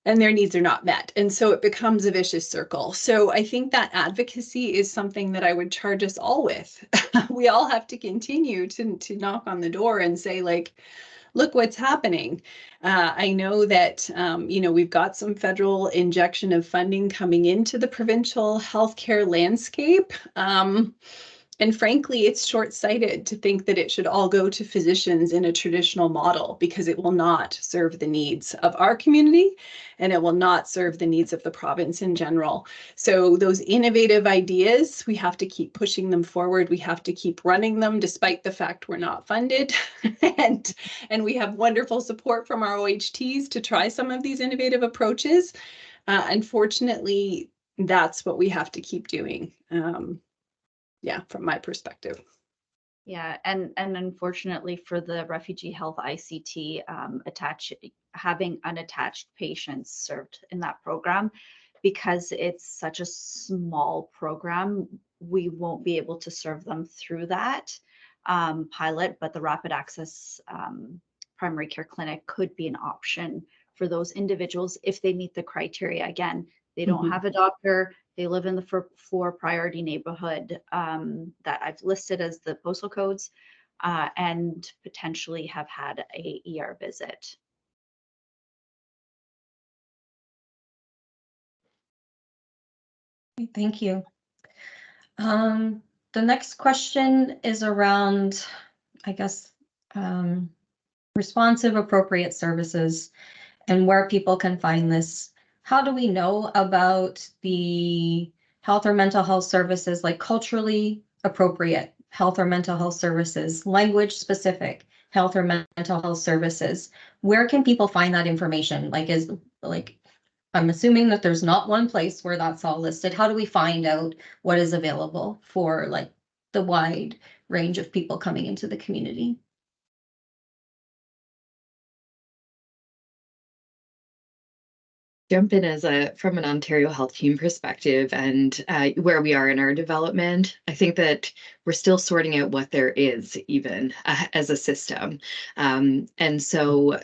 and their needs are not met. And so it becomes a vicious circle. So I think that advocacy is something that I would charge us all with. We all have to continue to knock on the door and say, like, look what's happening. I know that, we've got some federal injection of funding coming into the provincial healthcare landscape. And frankly, it's short-sighted to think that it should all go to physicians in a traditional model, because it will not serve the needs of our community and it will not serve the needs of the province in general. So those innovative ideas, we have to keep pushing them forward. We have to keep running them despite the fact we're not funded. and we have wonderful support from our OHTs to try some of these innovative approaches. Unfortunately, that's what we have to keep doing. Yeah, from my perspective. Yeah, and unfortunately for the Refugee Health ICT, having unattached patients served in that program, because it's such a small program, we won't be able to serve them through that pilot, but the rapid access primary care clinic could be an option for those individuals if they meet the criteria. Again, they don't have a doctor, they live in the 4 priority neighborhood that I've listed as the postal codes, and potentially have had a ER visit. Thank you. The next question is around, I guess, responsive, appropriate services and where people can find this. How do we know about the health or mental health services, like culturally appropriate health or mental health services, language specific health or mental health services? Where can people find that information? I'm assuming that there's not one place where that's all listed. How do we find out what is available for like the wide range of people coming into the community? Jump in from an Ontario Health Team perspective and where we are in our development. I think that we're still sorting out what there is even as a system. And so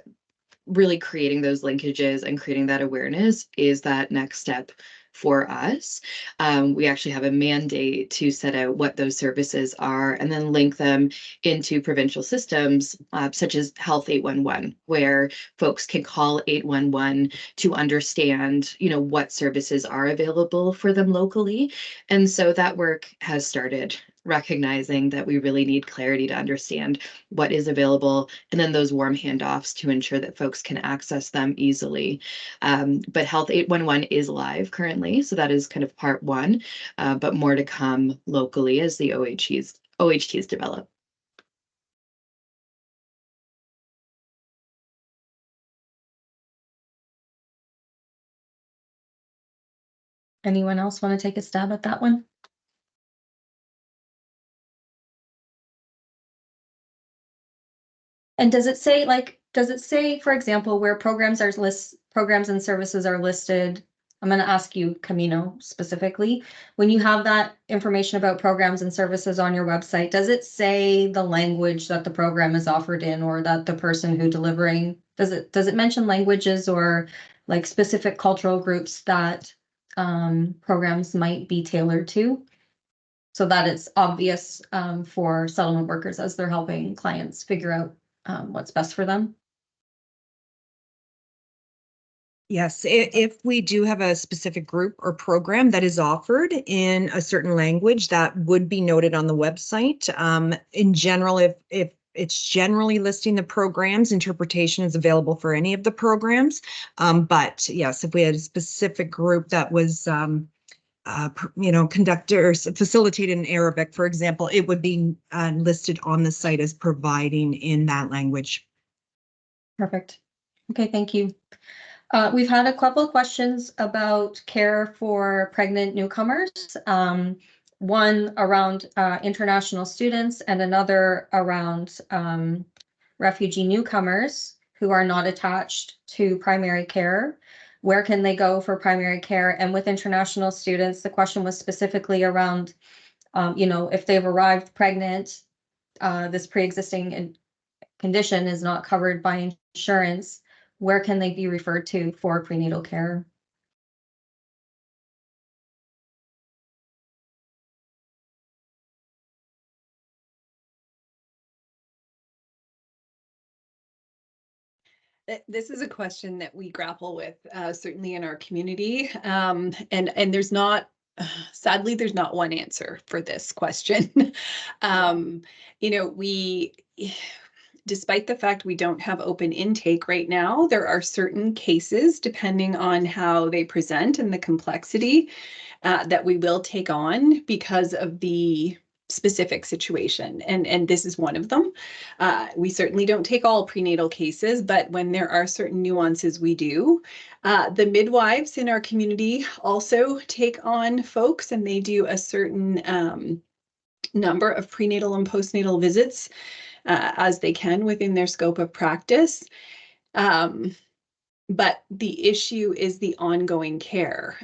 really creating those linkages and creating that awareness is that next step for us. We actually have a mandate to set out what those services are and then link them into provincial systems such as Health 811, where folks can call 811 to understand, what services are available for them locally. And so that work has started, recognizing that we really need clarity to understand what is available and then those warm handoffs to ensure that folks can access them easily. But Health 811 is live currently, so that is kind of part one, but more to come locally as the OHTs develop. Anyone else want to take a stab at that one? And does it say, for example, where programs and services are listed? I'm going to ask you, Camino, specifically. When you have that information about programs and services on your website, does it say the language that the program is offered in, or that the person who delivering, does it mention languages or like specific cultural groups that programs might be tailored to, so that it's obvious for settlement workers as they're helping clients figure out what's best for them? Yes, if we do have a specific group or program that is offered in a certain language, that would be noted on the website. In general, if it's generally listing the programs, interpretation is available for any of the programs. But yes, if we had a specific group that was conductors facilitated in Arabic, for example, it would be listed on the site as providing in that language. Perfect. Okay, thank you. We've had a couple of questions about care for pregnant newcomers. One around international students and another around refugee newcomers who are not attached to primary care. Where can they go for primary care? And with international students, the question was specifically around, if they've arrived pregnant, this pre-existing condition is not covered by insurance, where can they be referred to for prenatal care? This is a question that we grapple with, certainly in our community. And there's not, sadly, there's not one answer for this question. Despite the fact we don't have open intake right now, there are certain cases, depending on how they present and the complexity, that we will take on because of the specific situation. And this is one of them. We certainly don't take all prenatal cases, but when there are certain nuances, we do. The midwives in our community also take on folks, and they do a certain number of prenatal and postnatal visits as they can within their scope of practice. But the issue is the ongoing care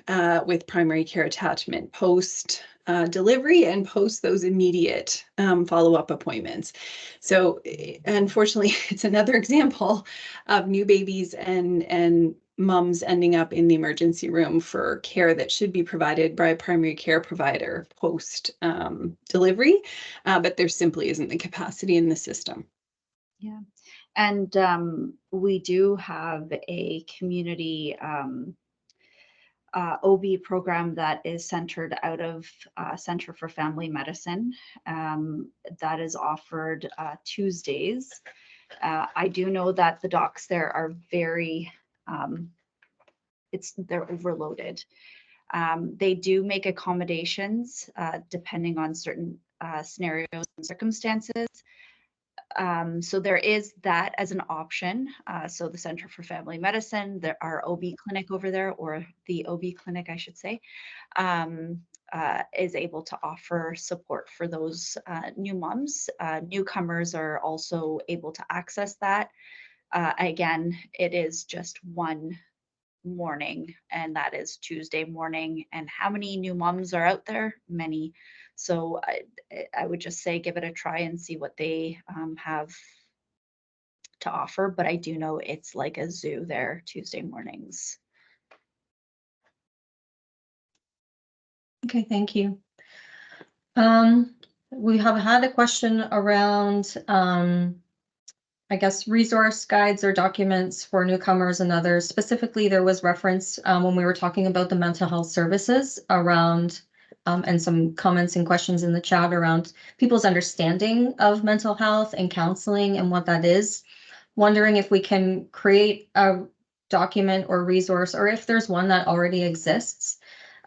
with primary care attachment post delivery and post those immediate follow-up appointments. So unfortunately, it's another example of new babies and moms ending up in the emergency room for care that should be provided by a primary care provider post delivery, but there simply isn't the capacity in the system. Yeah, and we do have a community OB program that is centered out of Center for Family Medicine that is offered Tuesdays. I do know that the docs there are very, they're overloaded. They do make accommodations depending on certain scenarios and circumstances. So there is that as an option. So the Center for Family Medicine, there are OB clinic over there, or the OB clinic, I should say, is able to offer support for those new moms. Newcomers are also able to access that. Again, it is just one morning, and that is Tuesday morning. And how many new moms are out there? Many. So I would just say give it a try and see what they have to offer. But I do know it's like a zoo there Tuesday mornings. Okay, thank you. We have had a question around, I guess, resource guides or documents for newcomers and others. Specifically, there was reference when we were talking about the mental health services around, and some comments and questions in the chat around people's understanding of mental health and counseling and what that is. Wondering if we can create a document or resource, or if there's one that already exists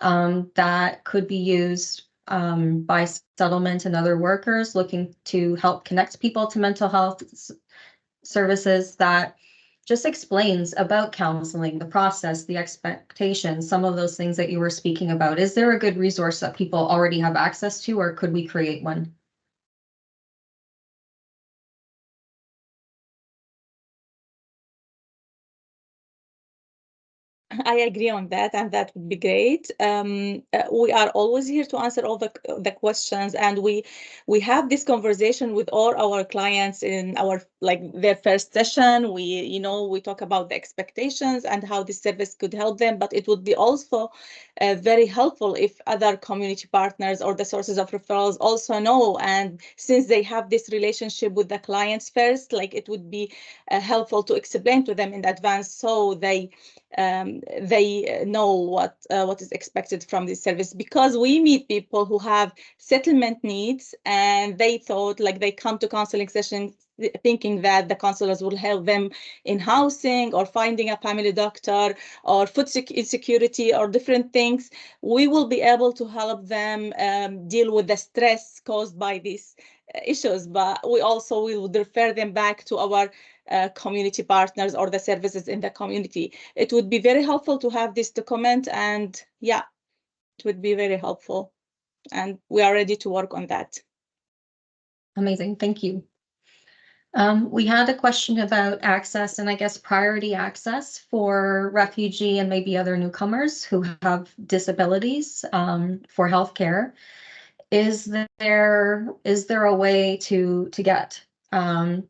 that could be used by settlement and other workers looking to help connect people to mental health services, that just explains about counseling, the process, the expectations, some of those things that you were speaking about. Is there a good resource that people already have access to, or could we create one? I agree on that, and that would be great. We are always here to answer all the questions, and we have this conversation with all our clients in our their first session. We talk about the expectations and how this service could help them, but it would be also very helpful if other community partners or the sources of referrals also know, and since they have this relationship with the clients first, it would be helpful to explain to them in advance so they know what is expected from this service, because we meet people who have settlement needs and they thought they come to counseling sessions thinking that the counselors will help them in housing or finding a family doctor or food insecurity or different things. We will be able to help them deal with the stress caused by these issues, but we also will refer them back to our community partners or the services in the community. It would be very helpful to have this document, and yeah, it would be very helpful, and we are ready to work on that. Amazing, thank you. We had a question about access, and I guess priority access for refugee and maybe other newcomers who have disabilities for healthcare. Is there a way to get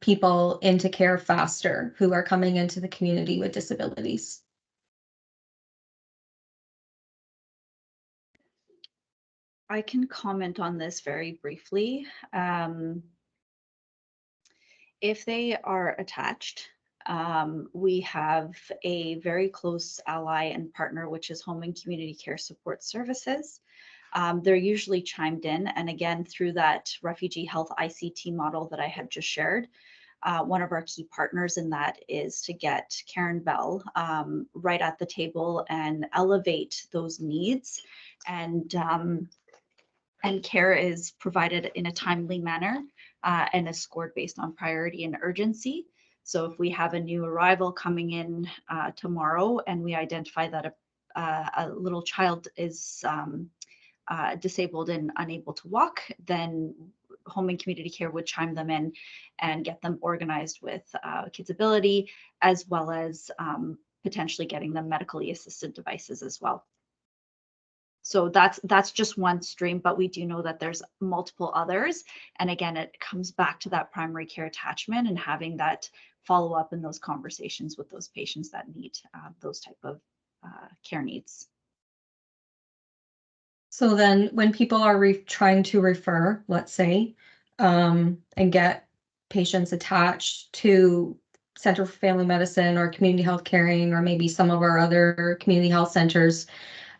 people into care faster who are coming into the community with disabilities? I can comment on this very briefly. If they are attached, we have a very close ally and partner, which is Home and Community Care Support Services. They're usually chimed in, and again, through that refugee health ICT model that I had just shared, one of our key partners in that is to get Karen Bell right at the table and elevate those needs, and care is provided in a timely manner and is scored based on priority and urgency. So if we have a new arrival coming in tomorrow and we identify that a little child is disabled and unable to walk, then Home and Community Care would chime them in and get them organized with Kids Ability, as well as potentially getting them medically assisted devices as well. So that's just one stream, but we do know that there's multiple others. And again, it comes back to that primary care attachment and having that follow up in those conversations with those patients that need those type of care needs. So then when people are trying to refer, let's say, and get patients attached to Center for Family Medicine or community health caring, or maybe some of our other community health centers,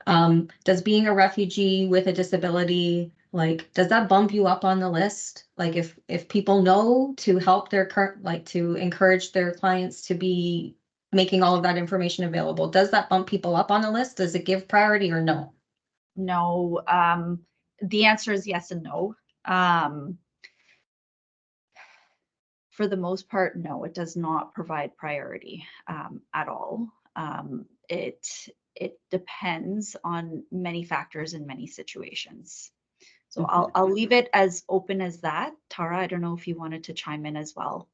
does being a refugee with a disability, like, does that bump you up on the list? Like if people know to help their to encourage their clients to be making all of that information available, does that bump people up on the list? Does it give priority or no? No, the answer is yes and no. For the most part, no, it does not provide priority at all. It depends on many factors in many situations. So I'll leave it as open as that. Tara, I don't know if you wanted to chime in as well.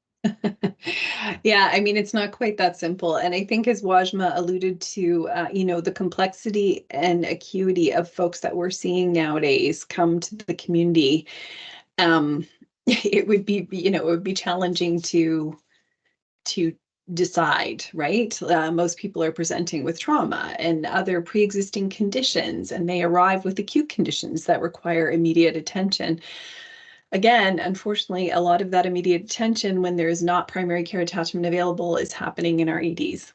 Yeah, I mean, it's not quite that simple. And I think as Wajma alluded to, the complexity and acuity of folks that we're seeing nowadays come to the community, it would be challenging to decide, right? Most people are presenting with trauma and other pre-existing conditions, and they arrive with acute conditions that require immediate attention. Again, unfortunately, a lot of that immediate attention, when there is not primary care attachment available, is happening in our EDs.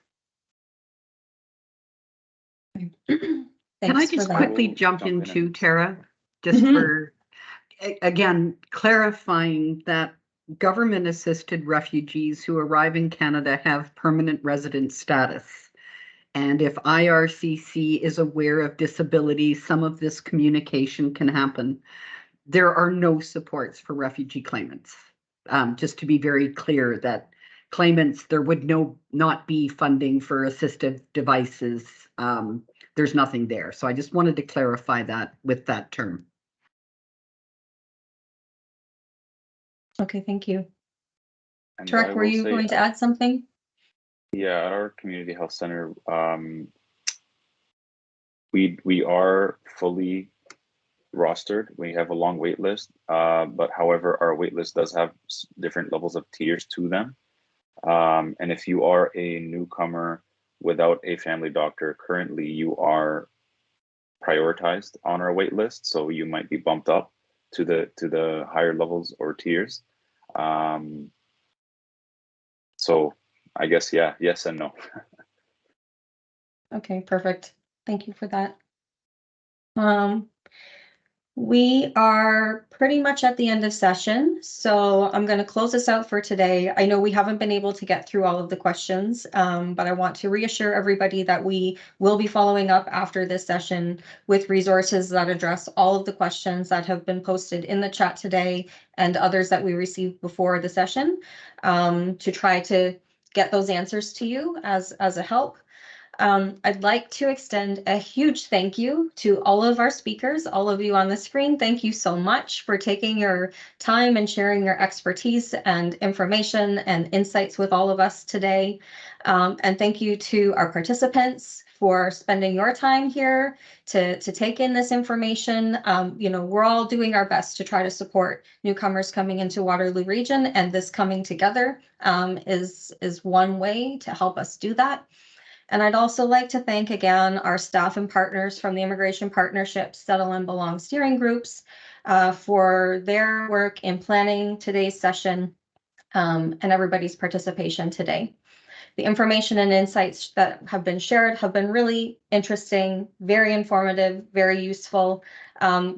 Can I just quickly jump in too, Tara? Just for, again, clarifying that government-assisted refugees who arrive in Canada have permanent resident status. And if IRCC is aware of disabilities, some of this communication can happen. There are no supports for refugee claimants. Just to be very clear that claimants, there would not be funding for assistive devices. There's nothing there. So I just wanted to clarify that with that term. Okay, thank you. Tarek, were you going to add something? Yeah, at our community health center, we are fully rostered. We have a long wait list, but however, our wait list does have different levels of tiers to them. And if you are a newcomer without a family doctor, currently you are prioritized on our wait list, so you might be bumped up to the higher levels or tiers. So I guess, yeah, yes and no. Okay, perfect. Thank you for that. We are pretty much at the end of session, so I'm going to close this out for today. I know we haven't been able to get through all of the questions, but I want to reassure everybody that we will be following up after this session with resources that address all of the questions that have been posted in the chat today and others that we received before the session, to try to get those answers to you as a help. I'd like to extend a huge thank you to all of our speakers, all of you on the screen. Thank you so much for taking your time and sharing your expertise and information and insights with all of us today. And thank you to our participants for spending your time here to take in this information. We're all doing our best to try to support newcomers coming into Waterloo Region, and this coming together is one way to help us do that. And I'd also like to thank again our staff and partners from the Immigration Partnership Settle and Belong steering groups for their work in planning today's session and everybody's participation today. The information and insights that have been shared have been really interesting, very informative, very useful,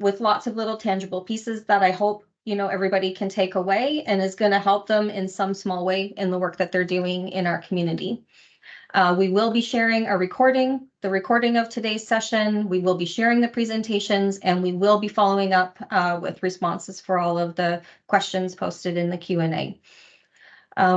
with lots of little tangible pieces that I hope everybody can take away and is going to help them in some small way in the work that they're doing in our community. We will be sharing the recording of today's session. We will be sharing the presentations, and we will be following up with responses for all of the questions posted in the Q&A.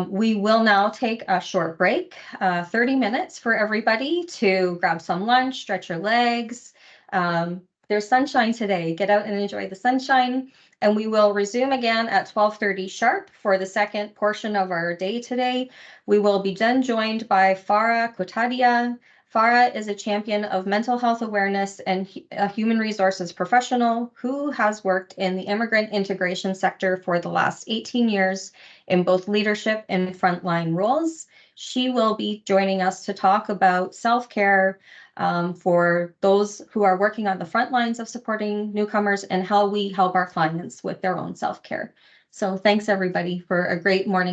We will now take a short break, 30 minutes for everybody to grab some lunch, stretch your legs. There's sunshine today. Get out and enjoy the sunshine. And we will resume again at 12:30 sharp for the second portion of our day today. We will be then joined by Farah Kotadia. Farah is a champion of mental health awareness and a human resources professional who has worked in the immigrant integration sector for the last 18 years in both leadership and frontline roles. She will be joining us to talk about self-care for those who are working on the front lines of supporting newcomers and how we help our clients with their own self-care. So thanks everybody for a great morning.